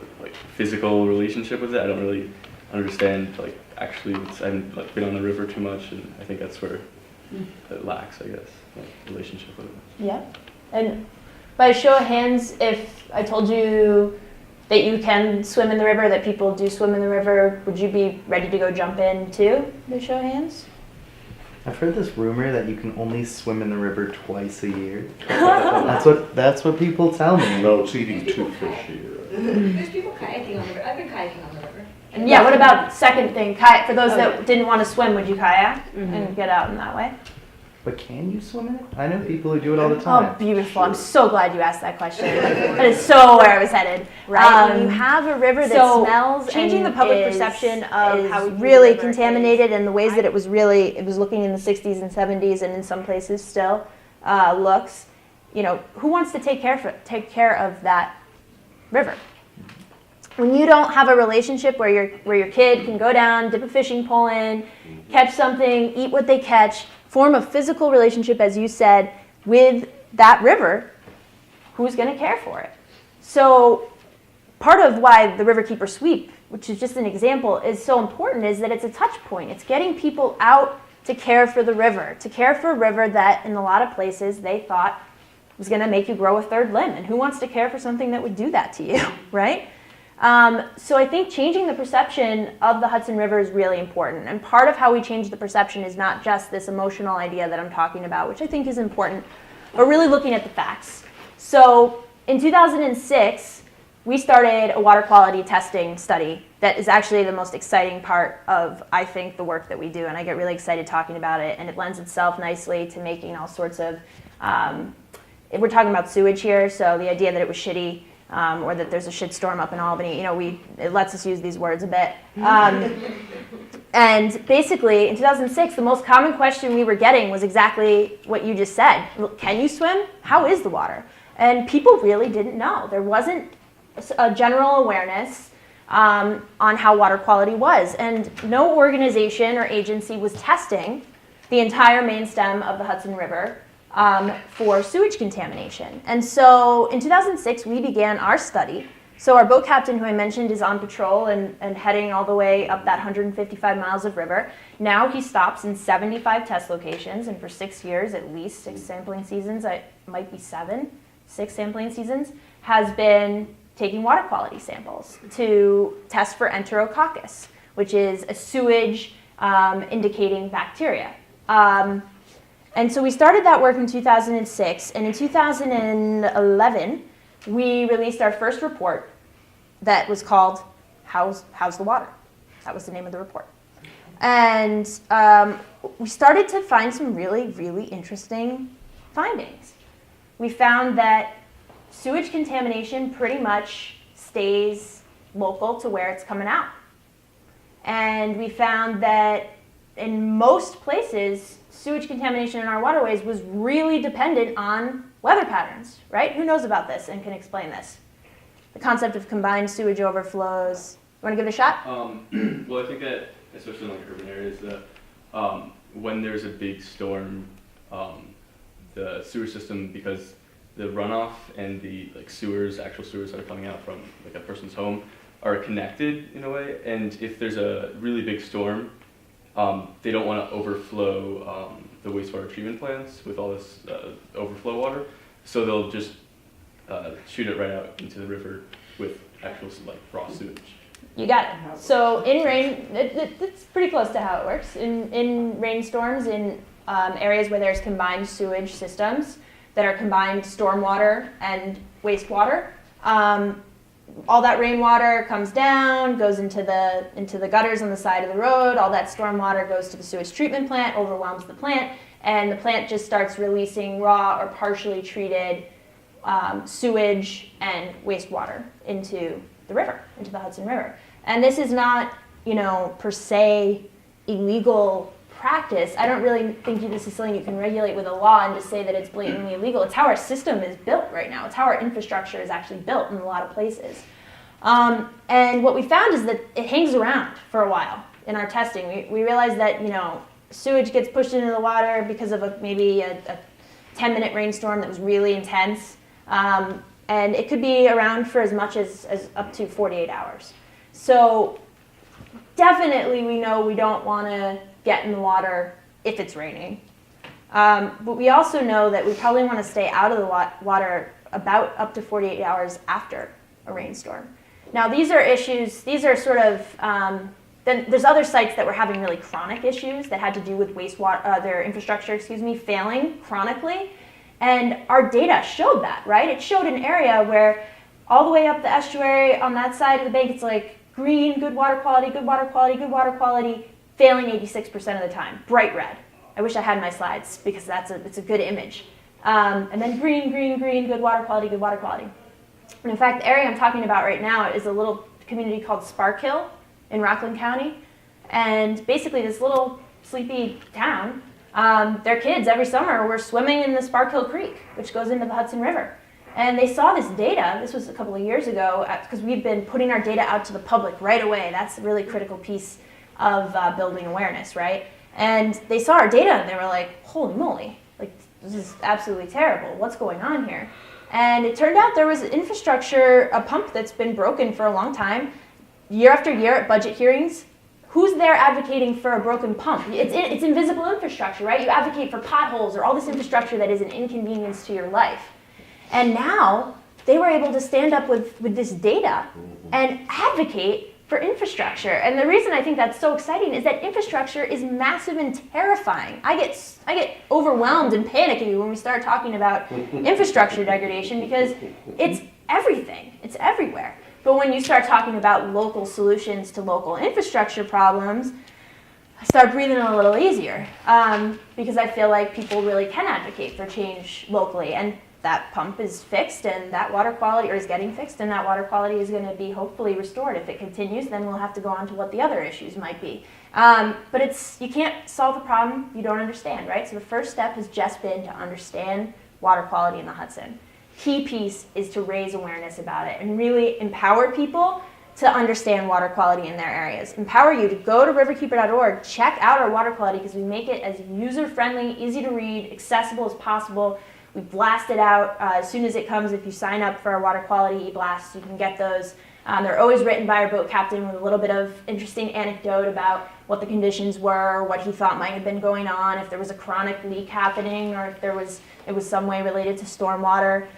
physical relationship with it. I don't really understand actually. I haven't been on the river too much, and I think that's where it lacks, I guess, relationship with it. Yeah. And by a show of hands, if I told you that you can swim in the river, that people do swim in the river, would you be ready to go jump in too? By show of hands? I've heard this rumor that you can only swim in the river twice a year. That's what people tell me. No, it's eating two fish a year. There's people kayaking on the river. I've been kayaking on the river. And yeah, what about second thing? For those that didn't want to swim, would you kayak and get out in that way? But can you swim in it? I know people who do it all the time. Oh, beautiful. I'm so glad you asked that question. That is so where I was headed. Right? When you have a river that smells, changing the public perception of how really contaminated and the ways that it was looking in the 60s and 70s and in some places still looks, who wants to take care of that river? When you don't have a relationship where your kid can go down, dip a fishing pole in, catch something, eat what they catch, form a physical relationship, as you said, with that river, who's going to care for it? So part of why the Riverkeeper sweep, which is just an example, is so important is that it's a touch point. It's getting people out to care for the river, to care for a river that in a lot of places they thought was going to make you grow a third limb. And who wants to care for something that would do that to you, right? So I think changing the perception of the Hudson River is really important. And part of how we change the perception is not just this emotional idea that I'm talking about, which I think is important, but really looking at the facts. So in 2006, we started a water quality testing study that is actually the most exciting part of, I think, the work that we do. And I get really excited talking about it. And it lends itself nicely to making all sorts of, we're talking about sewage here, so the idea that it was shitty, or that there's a shitstorm up in Albany, it lets us use these words a bit. And basically, in 2006, the most common question we were getting was exactly what you just said. Can you swim? How is the water? And people really didn't know. There wasn't a general awareness. on how water quality was. And no organization or agency was testing the entire main stem of the Hudson River for sewage contamination. And so in 2006, we began our study. So our boat captain, who I mentioned, is on patrol and heading all the way up that 155 miles of river. Now he stops in 75 test locations, and for 6 years, at least 6 sampling seasons, it might be 6 sampling seasons, has been taking water quality samples to test for enterococcus, which is a sewage indicating bacteria. And so we started that work in 2006, and in 2011, we released our first report that was called How's the Water? That was the name of the report. And we started to find some really, really interesting findings. We found that sewage contamination pretty much stays local to where it's coming out. And we found that in most places, sewage contamination in our waterways was really dependent on weather patterns, right? Who knows about this and can explain this? The concept of combined sewage overflows. You want to give it a shot? Well, I think that, especially in like urban areas, that when there's a big storm, the sewer system, because the runoff and the actual sewers that are coming out from like a person's home are connected in a way. And if there's a really big storm, they don't want to overflow the wastewater treatment plants with all this overflow water, so they'll just shoot it right out into the river with actual raw sewage. You got it. So in rain, it's pretty close to how it works. In rainstorms, in areas where there's combined sewage systems that are combined stormwater and wastewater, all that rainwater comes down, goes into the gutters on the side of the road. All that stormwater goes to the sewage treatment plant, overwhelms the plant, and the plant just starts releasing raw or partially treated sewage and wastewater into the river, into the Hudson River. And this is not, per se illegal practice. I don't really think this is something you can regulate with a law and just say that it's blatantly illegal. It's how our system is built right now. It's how our infrastructure is actually built in a lot of places. And what we found is that it hangs around for a while in our testing. We realized that, sewage gets pushed into the water because of maybe a 10-minute rainstorm that was really intense. And it could be around for as much as up to 48 hours. So definitely we know we don't want to get in the water if it's raining. But we also know that we probably want to stay out of the water about up to 48 hours after a rainstorm. Now these are issues, these are sort of, then there's other sites that were having really chronic issues that had to do with wastewater, their infrastructure, failing chronically. And our data showed that, right? It showed an area where all the way up the estuary on that side of the bank, it's like green, good water quality, good water quality, good water quality, failing 86% of the time, bright red. I wish I had my slides because it's a good image. And then green, green, green, good water quality, good water quality. And in fact, the area I'm talking about right now is a little community called Spark Hill in Rockland County. And basically this little sleepy town, their kids every summer were swimming in the Spark Hill Creek, which goes into the Hudson River. And they saw this data, this was a couple of years ago, because we've been putting our data out to the public right away. That's a really critical piece of building awareness, right? And they saw our data and they were like, holy moly, this is absolutely terrible. What's going on here? And it turned out there was infrastructure, a pump that's been broken for a long time. Year after year at budget hearings, who's there advocating for a broken pump? It's invisible infrastructure, right? You advocate for potholes or all this infrastructure that is an inconvenience to your life. And now they were able to stand up with this data and advocate for infrastructure. And the reason I think that's so exciting is that infrastructure is massive and terrifying. I get overwhelmed and panicky when we start talking about infrastructure degradation because it's everything. It's everywhere. But when you start talking about local solutions to local infrastructure problems, I start breathing a little easier because I feel like people really can advocate for change locally. And that pump is fixed and that water quality, or is getting fixed, and that water quality is going to be hopefully restored. If it continues, then we'll have to go on to what the other issues might be. But you can't solve a problem you don't understand, right? So the first step has just been to understand water quality in the Hudson. Key piece is to raise awareness about it and really empower people to understand water quality in their areas. Empower you to go to riverkeeper.org, check out our water quality because we make it as user-friendly, easy to read, accessible as possible. We blast it out as soon as it comes. If you sign up for our water quality e-blasts, you can get those. They're always written by our boat captain with a little bit of interesting anecdote about what the conditions were, what he thought might have been going on, if there was a chronic leak happening, or if it was some way related to stormwater.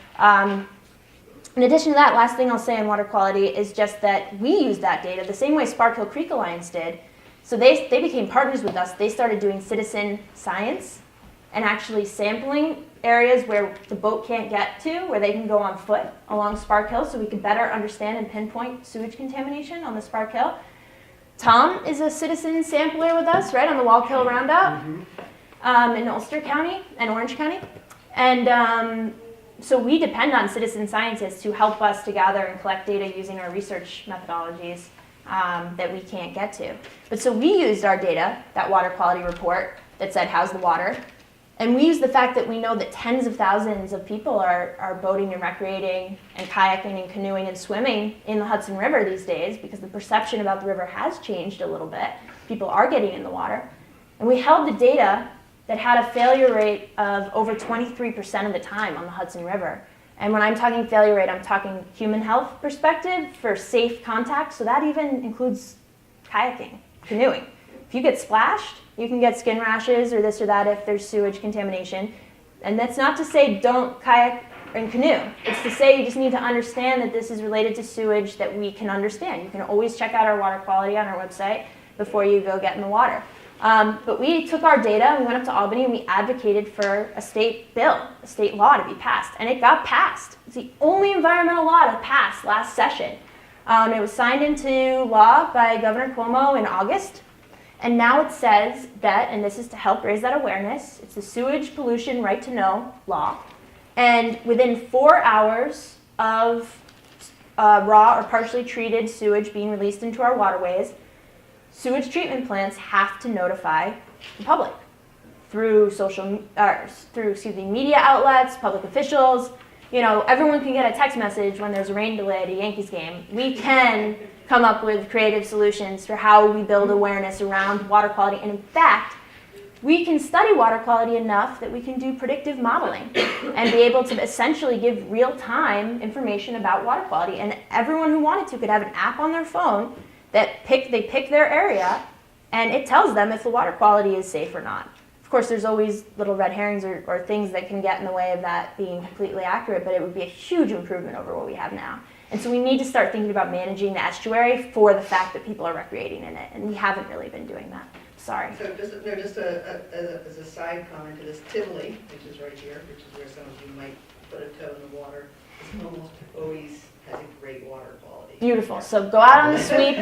In addition to that, last thing I'll say on water quality is just that we use that data the same way Spark Hill Creek Alliance did. So they became partners with us. They started doing citizen science and actually sampling areas where the boat can't get to, where they can go on foot along Spark Hill so we could better understand and pinpoint sewage contamination on the Spark Hill. Tom is a citizen sampler with us, right, on the Walk Hill Roundup in Ulster County and Orange County. And so we depend on citizen scientists to help us to gather and collect data using our research methodologies that we can't get to. But so we used our data, that water quality report that said, how's the water? And we use the fact that we know that tens of thousands of people are boating and recreating and kayaking and canoeing and swimming in the Hudson River these days because the perception about the river has changed a little bit. People are getting in the water. And we held the data that had a failure rate of over 23% of the time on the Hudson River. And when I'm talking failure rate, I'm talking human health perspective for safe contact. So that even includes kayaking, canoeing. If you get splashed, you can get skin rashes or this or that if there's sewage contamination. And that's not to say don't kayak and canoe. It's to say you just need to understand that this is related to sewage that we can understand. You can always check out our water quality on our website before you go get in the water. But we took our data, we went up to Albany, and we advocated for a state bill, a state law to be passed. And it got passed. It's the only environmental law to pass last session. It was signed into law by Governor Cuomo in August. And now it says that, and this is to help raise that awareness, it's the Sewage Pollution Right to Know law. And within 4 hours of raw or partially treated sewage being released into our waterways, sewage treatment plants have to notify the public through media outlets, public officials. You know, everyone can get a text message when there's a rain delay at a Yankees game. We can come up with creative solutions for how we build awareness around water quality. And in fact, we can study water quality enough that we can do predictive modeling and be able to essentially give real-time information about water quality. And everyone who wanted to could have an app on their phone that they pick their area, and it tells them if the water quality is safe or not. Of course, there's always little red herrings or things that can get in the way of that being completely accurate, but it would be a huge improvement over what we have now. And so we need to start thinking about managing the estuary for the fact that people are recreating in it, and we haven't really been doing that. Sorry. So just as a side comment to this, Tivoli, which is right here, which is where some of you might put a toe in the water, is almost always has a great water quality. Beautiful. So go out on the sweep,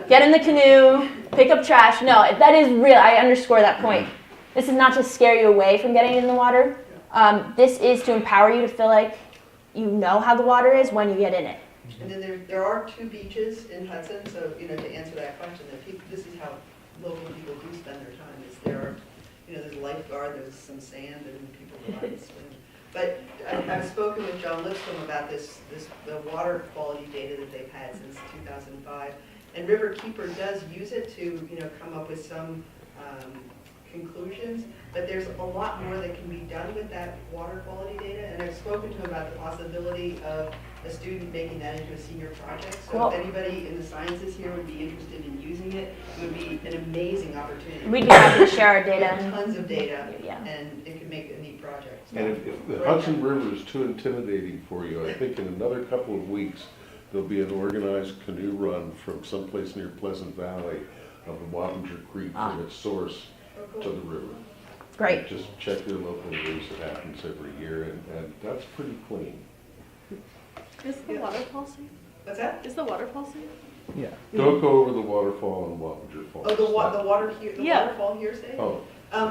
get in the canoe, pick up trash. No, that is real. I underscore that point. This is not to scare you away from getting in the water. This is to empower you to feel like you know how the water is when you get in it. And then there are 2 beaches in Hudson, so to answer that question, this is how local people do spend their time. Is there are, there's a lifeguard, there's some sand, and people go out and swim. But I've spoken with John Lipscomb about the water quality data that they've had since 2005, and Riverkeeper does use it to come up with some conclusions, but there's a lot more that can be done with that water quality data, and I've spoken to him about the possibility of a student making that into a senior project. So cool. If anybody in the sciences here would be interested in using it, it would be an amazing opportunity. We'd be happy to share our data. Tons of data, Yeah. and it could make a neat project. And if the Hudson River is too intimidating for you, I think in another couple of weeks, there'll be an organized canoe run from someplace near Pleasant Valley of the Wappinger Creek from its source to the river. Great. Just check your local news. It happens every year, and that's pretty clean. Is the waterfall safe? What's that? Is the waterfall safe? Yeah. Don't go over the waterfall in Wappinger Falls. Oh, the water here, the Yeah. waterfall here, say? Oh,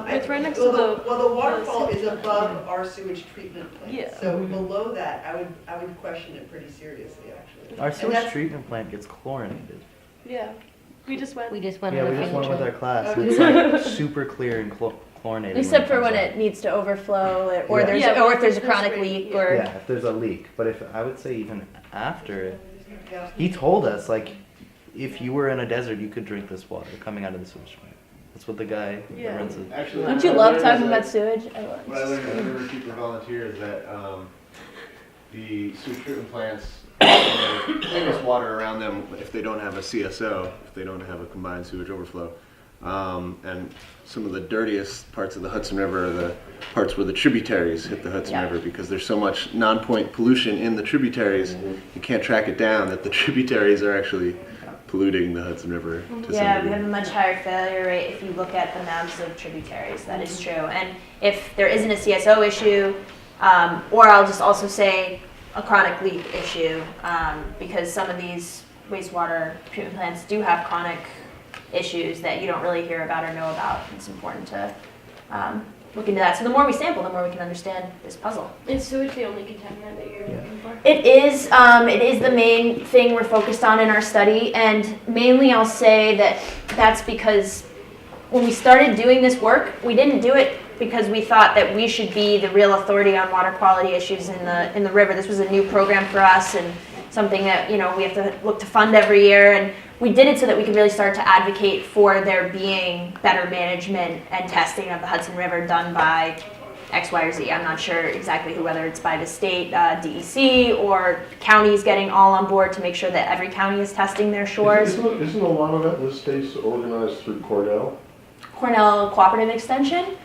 It's right next well, to the waterfall is above our sewage treatment plant. Yeah. So below that, I would question it pretty seriously, actually. Our And sewage that's- treatment plant gets chlorinated. Yeah. We just went. We just went Yeah, on we a just field went with trip. our class. Okay. It's like super clear and chlorinated. Except for comes when out. it needs to overflow, or Yeah. there's Yeah, or if there's a there's chronic rain, leak, yeah. or Yeah, if there's a leak. But I would say even after it, Yeah. He told us, like, if you were in a desert, you could drink this water coming out of the sewage plant. That's what the guy Yeah. that runs it. Actually, Don't you love talking about sewage? I what I love learned as a Riverkeeper volunteer is that the sewage treatment plants clean this water around them if they don't have a CSO, if they don't have a combined sewage overflow. And some of the dirtiest parts of the Hudson River are the parts where the tributaries hit the Hudson Yeah. River, because there's so much non-point pollution in the tributaries, you can't track it down, that the tributaries are actually polluting the Hudson River to Yeah, some we have a degree. much higher failure rate if you look at the maps of tributaries. That is true. And if there isn't a CSO issue, or I'll just also say a chronic leak issue, because some of these wastewater treatment plants do have chronic issues that you don't really hear about or know about. It's important to look into that. So the more we sample, the more we can understand this puzzle. Is sewage the only contaminant that you're looking for? It is the main thing we're focused on in our study, and mainly I'll say that that's because when we started doing this work, we didn't do it because we thought that we should be the real authority on water quality issues in the river. This was a new program for us and something that we have to look to fund every year, and we did it so that we could really start to advocate for there being better management and testing of the Hudson River done by X, Y, or Z. I'm not sure exactly who, whether it's by the state DEC or counties getting all on board to make sure that every county is testing their shores. Isn't a lot of that in the States organized through Cornell Cornell Cooperative Extension.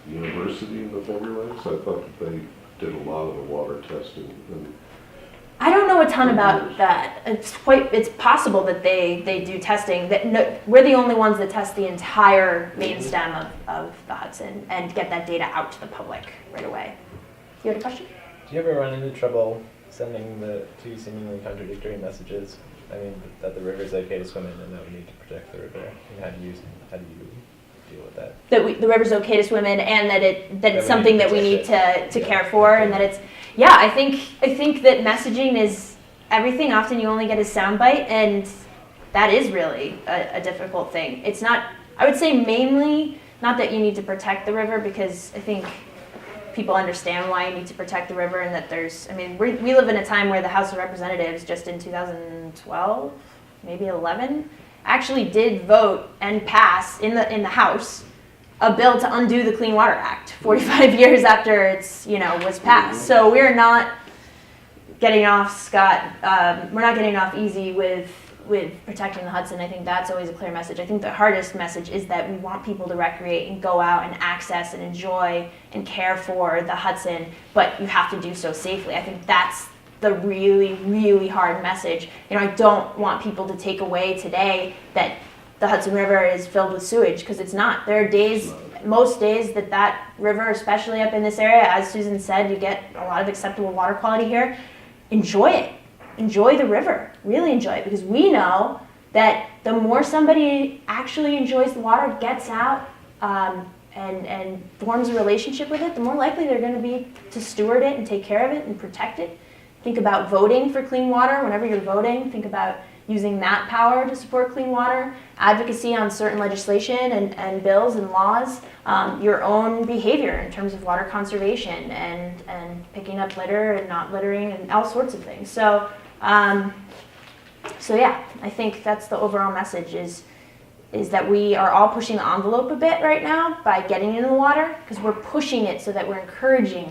University in the Finger Lakes? I thought that they did a lot of the water testing. And I don't know a ton about that. It's possible that they do testing. We're the only ones that test the entire main stem of the Hudson and get that data out to the public right away. You had a question? Do you ever run into trouble sending the two seemingly contradictory messages? I mean, that the river is okay to swim in and that we need to protect the river. And how do you deal with that? That the river's okay to swim in, and that it's we something need to that we need protect to it. care for, and that it's I think that messaging is everything. Often you only get a soundbite, and that is really a difficult thing. It's not. I would say mainly not that you need to protect the river, because I think people understand why you need to protect the river, and that there's. I mean, we live in a time where the House of Representatives just in 2012, maybe 11. Actually did vote and pass in the House a bill to undo the Clean Water Act 45 years after it's was passed. So we're not getting off we're not getting off easy with protecting the Hudson. I think that's always a clear message. I think the hardest message is that we want people to recreate and go out and access and enjoy and care for the Hudson, but you have to do so safely. I think that's the really, really hard message. I don't want people to take away today that the Hudson River is filled with sewage, because it's not. There are days, most days, that river, especially up in this area, as Susan said, you get a lot of acceptable water quality here. Enjoy it. Enjoy the river. Really enjoy it, because we know that the more somebody actually enjoys the water, gets out, and forms a relationship with it, the more likely they're going to be to steward it and take care of it and protect it. Think about voting for clean water. Whenever you're voting, think about using that power to support clean water, advocacy on certain legislation and bills and laws, your own behavior in terms of water conservation and picking up litter and not littering and all sorts of things. So yeah, I think that's the overall message is that we are all pushing the envelope a bit right now by getting into the water, because we're pushing it so that we're encouraging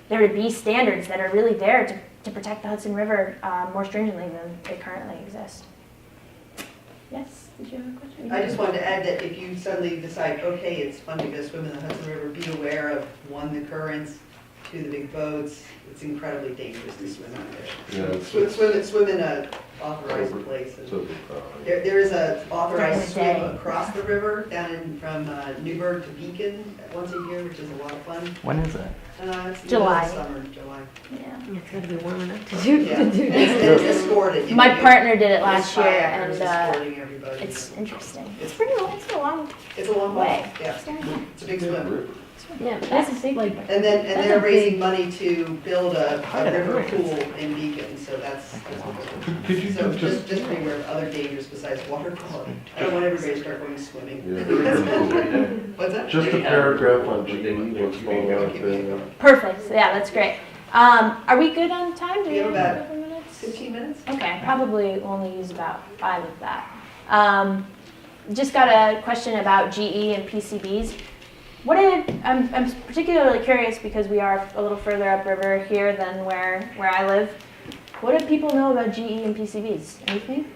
there to be standards that are really there to protect the Hudson River more stringently than they currently exist. Yes, did you have a question? I just wanted to add that if you suddenly decide, okay, it's fun to go swim in the Hudson River, be aware of, 1, the currents, 2, the big boats. It's incredibly dangerous to swim out there. Yeah, Swim in a authorized place. And it's a big problem. there is a authorized During the swim day. across the river down from Newburgh to Beacon once a year, which is a lot of fun. When is that? It's July. in the summer, July. Yeah. It's gotta be warm enough to do Yeah. It's escorted. My know, partner did it there's last year, kayakers and escorting everybody. it's interesting. It's pretty long. It's a long It's a long way. way. Yeah, it's a big swim. Yeah, That's a big like, And That's they're a raising big- money to build a I didn't river realize. pool in Beacon, so that's Could you so just, just be aware of other dangers besides water quality. I don't want everybody to start going swimming. yeah, What's that? just a paragraph on GE, what's going on there? Perfect. Yeah, that's great. Are we good on time? Do We have have about a couple minutes? 15 minutes? Okay, probably only use about 5 of that. Just got a question about GE and PCBs. I'm particularly curious because we are a little further upriver here than where I live. What do people know about GE and PCBs? Anything?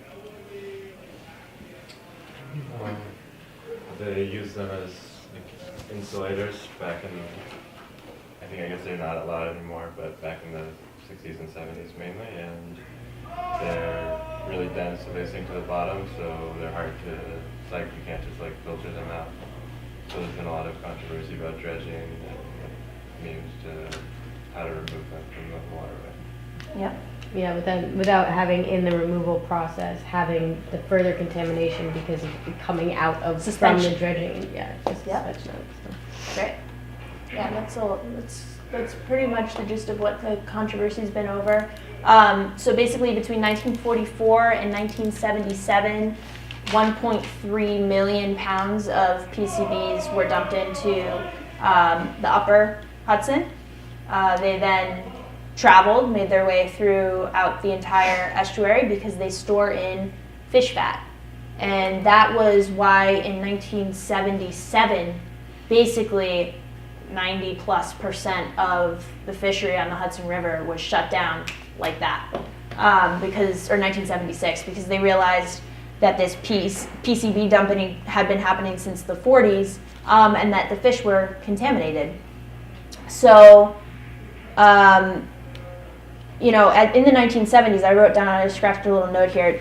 They use them as like, insulators back in, I guess they're not allowed anymore, but back in the 60s and 70s mainly, and they're really dense, so they sink to the bottom, so they're hard to, it's like you can't just like filter them out. So there's been a lot of controversy about dredging and what it means to how to remove them from the waterway. Yep. Yeah, without having in the removal process, having the further contamination because of it coming out of from the dredging. Yeah, just suspension. So. Great. Yeah, that's pretty much the gist of what the controversy's been over. So basically, between 1944 and 1977, 1.3 million pounds of PCBs were dumped into the upper Hudson. They then traveled, made their way throughout the entire estuary because they store in fish fat. And that was why in 1977, basically 90+% of the fishery on the Hudson River was shut down like that. Or 1976, because they realized that this PCB dumping had been happening since the 40s, and that the fish were contaminated. So, in the 1970s, I wrote down, I scratched a little note here,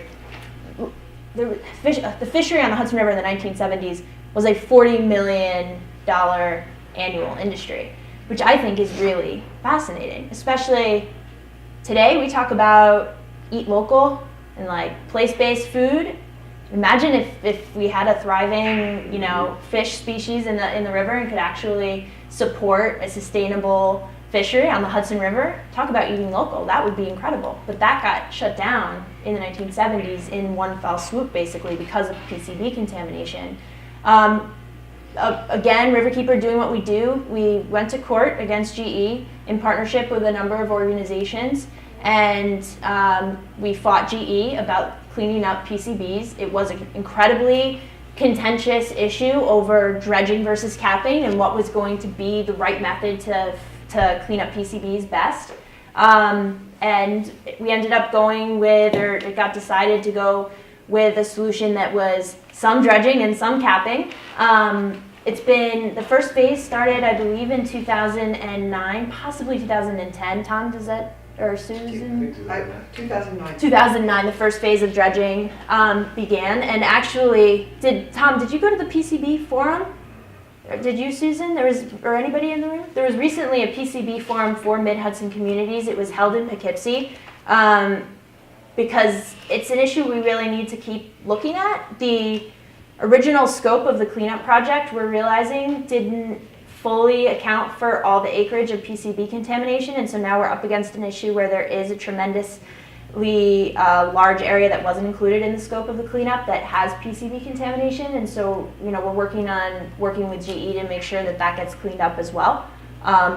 the fishery on the Hudson River in the 1970s was a $40 million annual industry, which I think is really fascinating. Especially today, we talk about eat local and like place-based food. Imagine if we had a thriving, fish species in the river and could actually support a sustainable fishery on the Hudson River. Talk about eating local. That would be incredible. But that got shut down in the 1970s in one fell swoop, basically, because of PCB contamination. Again, Riverkeeper doing what we do. We went to court against GE in partnership with a number of organizations, and we fought GE about cleaning up PCBs. It was an incredibly contentious issue over dredging versus capping and what was going to be the right method to clean up PCBs best. And we ended up it got decided to go with a solution that was some dredging and some capping. It's been, the first phase started, I believe, in 2009, possibly 2010. Tom, does that, or Susan? 2009. 2009, the first phase of dredging began. And actually, Tom, did you go to the PCB forum? Or did you, Susan? Or anybody in the room? There was recently a PCB forum for Mid-Hudson communities. It was held in Poughkeepsie because it's an issue we really need to keep looking at. The original scope of the cleanup project, we're realizing, didn't fully account for all the acreage of PCB contamination, and so now we're up against an issue where there is a tremendously large area that wasn't included in the scope of the cleanup that has PCB contamination, and so we're working with GE to make sure that gets cleaned up as well,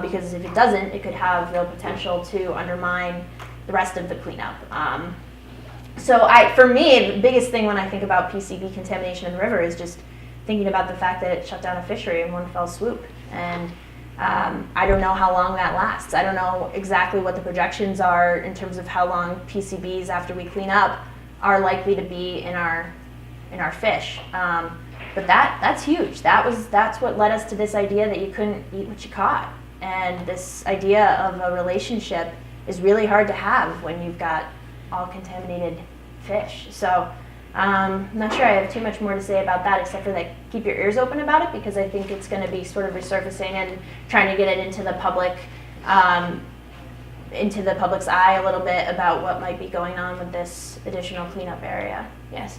because if it doesn't, it could have real potential to undermine the rest of the cleanup. For me, the biggest thing when I think about PCB contamination in the river is just thinking about the fact that it shut down a fishery in one fell swoop. And I don't know how long that lasts. I don't know exactly what the projections are in terms of how long PCBs after we clean up are likely to be in our fish. But that's huge. That's what led us to this idea that you couldn't eat what you caught. And this idea of a relationship is really hard to have when you've got all contaminated fish. So I'm not sure I have too much more to say about that, except for that keep your ears open about it, because I think it's going to be sort of resurfacing and trying to get it into the public's eye a little bit about what might be going on with this additional cleanup area. Yes.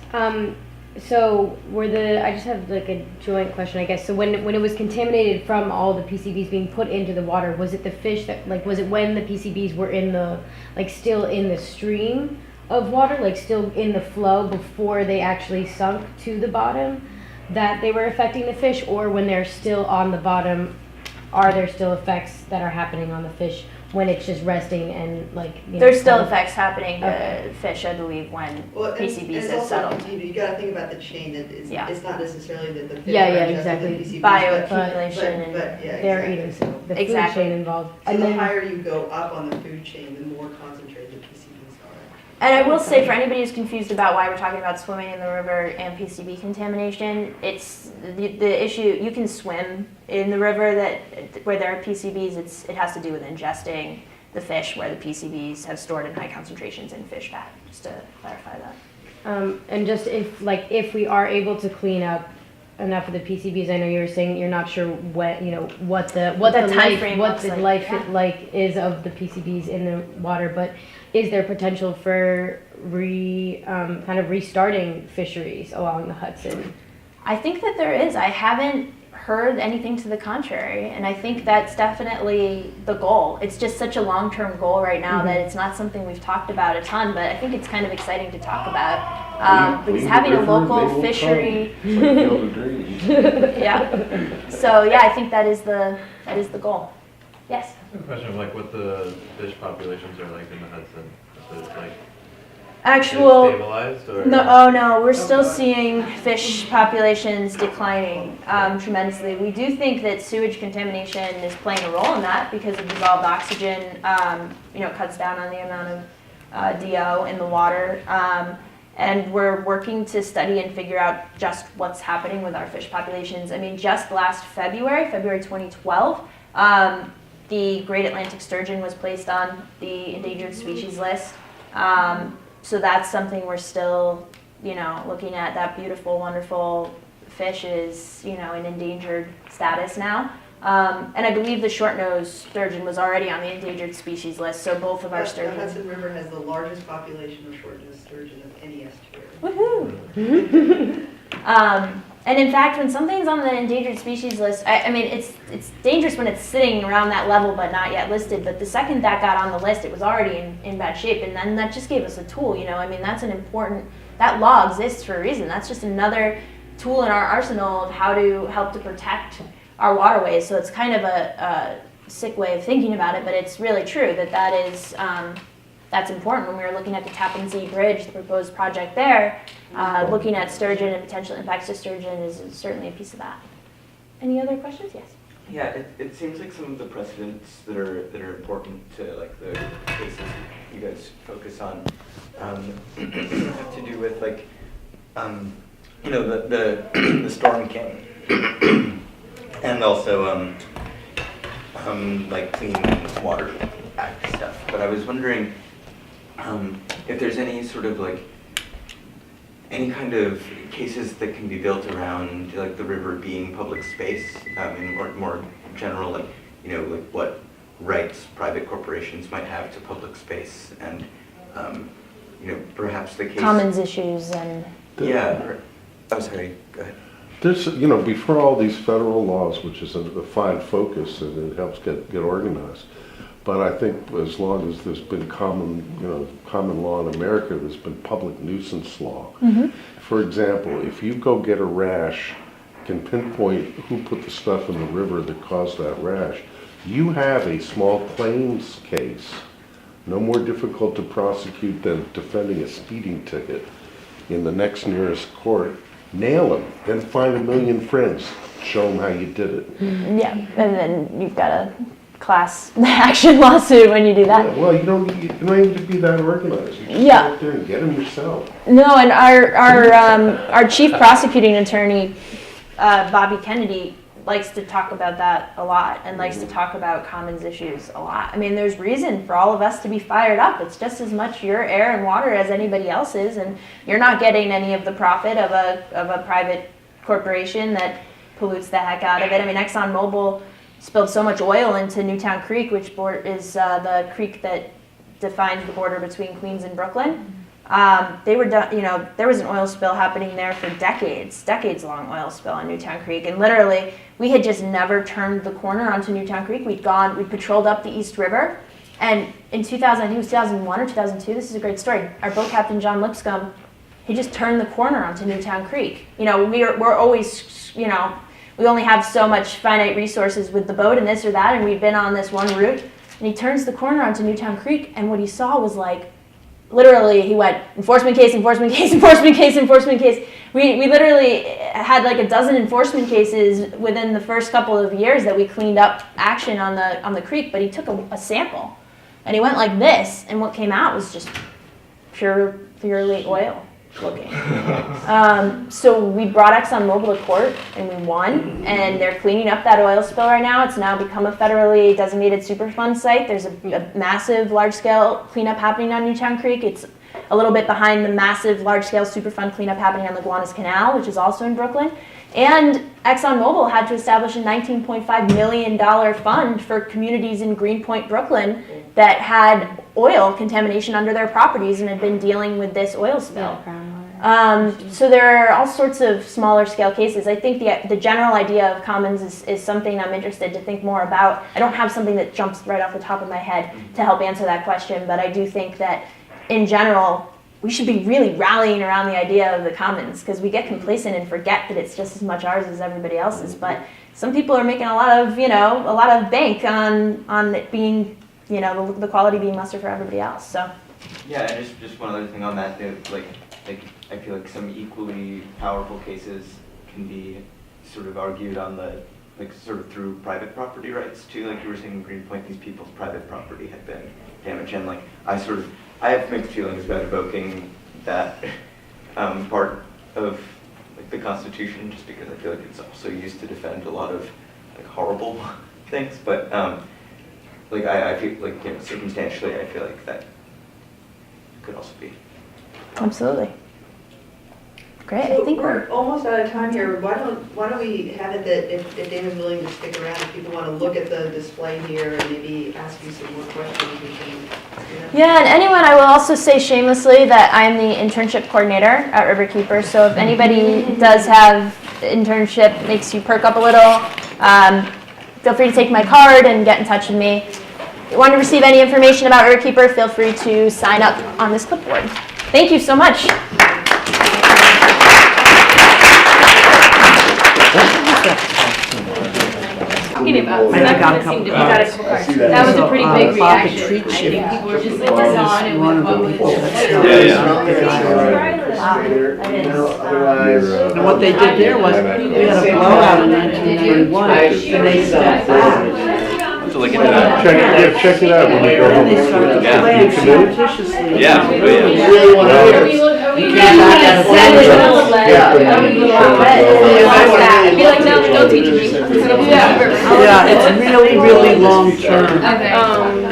So I just have like a joint question, I guess. So when it was contaminated from all the PCBs being put into the water, was it the fish that, like, was it when the PCBs were in the, like, still in the stream of water, like still in the flow before they actually sunk to the bottom, that they were affecting the fish? Or when they're still on the bottom, are there still effects that are happening on the fish when it's just resting and like, you know, There's still kind of- effects happening to Okay. fish, I believe, when Well, and PCBs it's have also, settled. you gotta think about the chain, that it's, Yeah. it's not necessarily that the fish Yeah, are yeah, ingesting the exactly. PCBs, Bioaccumulation and but, yeah, They're exactly. eating, so the food Exactly. chain involved. So And the then, higher you go up on the food chain, the more concentrated the PCBs are. And I will say, for anybody who's confused about why we're talking about swimming in the river and PCB contamination, it's the issue. You can swim in the river where there are PCBs. It has to do with ingesting the fish where the PCBs have stored in high concentrations in fish fat. Just to clarify that. and just if we are able to clean up enough of the PCBs, I know you were saying you're not sure what, you know, what the time life, frame what looks the like, life yeah. like is of the PCBs in the water, but is there potential for kind of restarting fisheries along the Hudson? I think that there is. I haven't heard anything to the contrary, and I think that's definitely the goal. It's just such a long-term goal right now that it's not something we've talked about a ton, but I think it's kind of exciting to talk about because having a local fishery, yeah. So yeah, I think that is the goal. Yes. I have a question of like what the fish populations are like in the Hudson. Is it like Actual. stabilized or? No, oh no, we're still seeing fish populations declining tremendously. We do think that sewage contamination is playing a role in that because of dissolved oxygen. Cuts down on the amount of DO in the water. And we're working to study and figure out just what's happening with our fish populations. I mean, just last February 2012, the Great Atlantic Sturgeon was placed on the endangered species list. So that's something we're still, looking at. That beautiful, wonderful fish is, in endangered status now. And I believe the short-nosed sturgeon was already on the endangered species list, so both of our The sturgeon. Hudson River has the largest population of short-nosed sturgeon of any estuary. Woohoo! And in fact, when something's on the endangered species list, I mean, it's dangerous when it's sitting around that level but not yet listed. But the second that got on the list, it was already in bad shape, and then that just gave us a tool. I mean, that's an important. That law exists for a reason. That's just another tool in our arsenal of how to help to protect our waterways. So it's kind of a sick way of thinking about it, but it's really true that is. That's important when we were looking at the Tappan Zee Bridge, the proposed project there. Looking at sturgeon and potential impacts to sturgeon is certainly a piece of that. Any other questions? Yes. Yeah, it seems like some of the precedents that are important to like the cases you guys focus on have to do with like the Storm King and also like Clean Water Act stuff. But I was wondering if there's any sort of like any kind of cases that can be built around like the river being public space, and more general, like like what rights private corporations might have to public space, and perhaps the case Commons issues and. Yeah. I'm sorry. Go ahead. There's, before all these federal laws, which is a fine focus and it helps get organized. But I think as long as there's been common law in America, there's been public nuisance law. Mm-hmm. For example, if you go get a rash, can pinpoint who put the stuff in the river that caused that rash, you have a small claims case, no more difficult to prosecute than defending a speeding ticket in the next nearest court. Nail them, then find 1 million friends, show them how you did it. Yeah, and then you've got a class action lawsuit when you do that. Yeah, well, you don't need to be that organized. You just Yeah. go out there and get them yourself. No, and our chief prosecuting attorney, Bobby Kennedy, likes to talk about that a lot and likes to talk about commons issues a lot. I mean, there's reason for all of us to be fired up. It's just as much your air and water as anybody else's, and you're not getting any of the profit of a private corporation that pollutes the heck out of it. I mean, ExxonMobil spilled so much oil into Newtown Creek, which is the creek that defines the border between Queens and Brooklyn. They were done, there was an oil spill happening there for decades-long oil spill on Newtown Creek, and literally we had just never turned the corner onto Newtown Creek. We patrolled up the East River, and in 2000, I think it was 2001 or 2002. This is a great story. Our boat captain John Lipscomb, he just turned the corner onto Newtown Creek. We're always, we only have so much finite resources with the boat and this or that, and we've been on this one route and he turns the corner onto Newtown Creek, and what he saw was like, literally, he went, enforcement case, enforcement case, enforcement case, enforcement case. We literally had like a dozen enforcement cases within the first couple of years that we cleaned up action on the creek, but he took a sample, and he went like this, and what came out was just purely oil looking. So we brought ExxonMobil to court, and we won, and they're cleaning up that oil spill right now. It's now become a federally designated Superfund site. There's a massive, large-scale cleanup happening on Newtown Creek. It's a little bit behind the massive, large-scale Superfund cleanup happening on the Gowanus Canal, which is also in Brooklyn. And ExxonMobil had to establish a $19.5 million fund for communities in Greenpoint, Brooklyn that had oil contamination under their properties and had been dealing with this oil spill. So there are all sorts of smaller scale cases. I think the general idea of commons is something I'm interested to think more about. I don't have something that jumps right off the top of my head to help answer that question, but I do think that in general, we should be really rallying around the idea of the commons, because we get complacent and forget that it's just as much ours as everybody else's. But some people are making a lot of bank on it being, the quality being muster for everybody else. So Yeah, and just one other thing on that, like I feel like some equally powerful cases can be sort of argued on the sort of through private property rights too. Like you were saying in Greenpoint, these people's private property had been damaged, and I have mixed feelings about evoking that part of the Constitution, just because I feel like it's also used to defend a lot of horrible things. But I feel like circumstantially, I feel like that could also be. absolutely. Great. So I think we're almost out of time here. Why don't we have it that if Dana's willing to stick around, if people want to look at the display here and maybe ask you some more questions, we can. Yeah, and anyone, I will also say shamelessly that I'm the internship coordinator at Riverkeeper. So if anybody does have internship, makes you perk up a little, feel free to take my card and get in touch with me. If you want to receive any information about Riverkeeper, feel free to sign up on this clipboard. Thank you so much. Talking about, so that kind of seemed to be, that was a pretty big reaction. I think people were just like, this on and with what was. And what they did there was, we had a blowout in 1931, and they stepped back. So look at that. Check it out when you go And home. they started playing surreptitiously. Yeah. You really want to hear it. We came back and said it on the left. I'd be like, no, don't teach me. Yeah, it's really, really long term. Okay.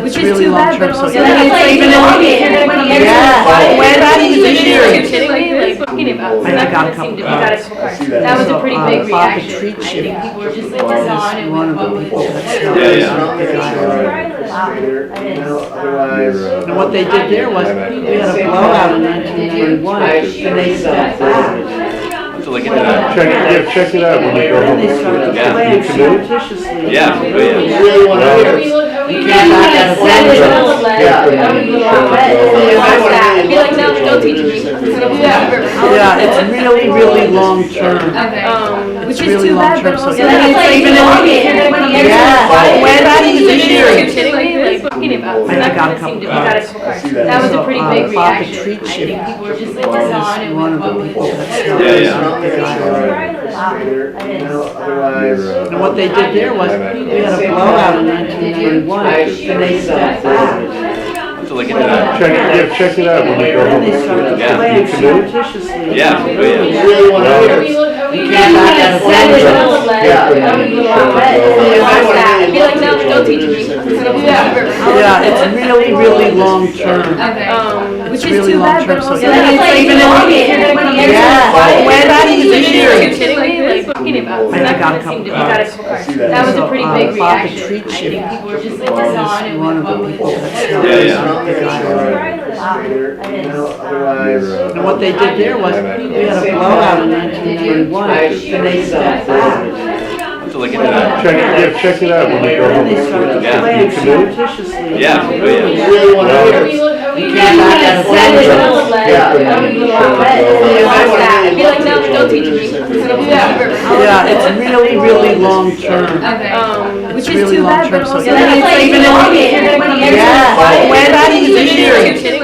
Which It's is really too long bad, term. but So also even when that even this year. Talking about, so I that got kind a of seemed to couple be, that was a pretty big Father reaction. treat I you. think people were just like, this on and One with of what the people was. And what they did there was, we had a blowout in 1931, and they stepped back. So look at that. Check it out when you go And home. they started Yeah. playing surreptitiously. Yeah. You really want to hear it. We came came back back and and said it on the left. Yeah. I'd be like, no, don't teach me. Yeah, it's really, really long term. Okay. Which is really too long bad, term. but So also- even when that even this year. Talking about, so I that got a kind of seemed to be, couple. that was a pretty big Father reaction. treat I you. think people were just like, this on and One with of what the people. And what they did there was, we had a blowout in 1931, and they stepped back. So look at that. Check it out when you go And home. they started Yeah. playing surreptitiously. Yeah. You really want to hear it. We came back and said it on the left. I'd be like, no, don't teach me. Yeah, it's really, really long term. Okay. Which It's is really too long bad, term. but So also- even when that even this year. Talking about, so I that got kind a of seemed to be, couple. that was a pretty big Father reaction. treat I you. think people were just like, this on and One with of what the was. And what they did there was, we had a blowout in 1931, and they stepped back. So look at that. Check it out when you go And home. they started Yeah. playing surreptitiously. Yeah. You really want to hear it. We came back and said it on the left. I'd be like, no, don't teach me. Yeah, it's really, really long term. Okay. it's Which is really too bad, long-term. but So also yeah, that's it's like even long in the game. when Yeah. when that is Are you this year. kidding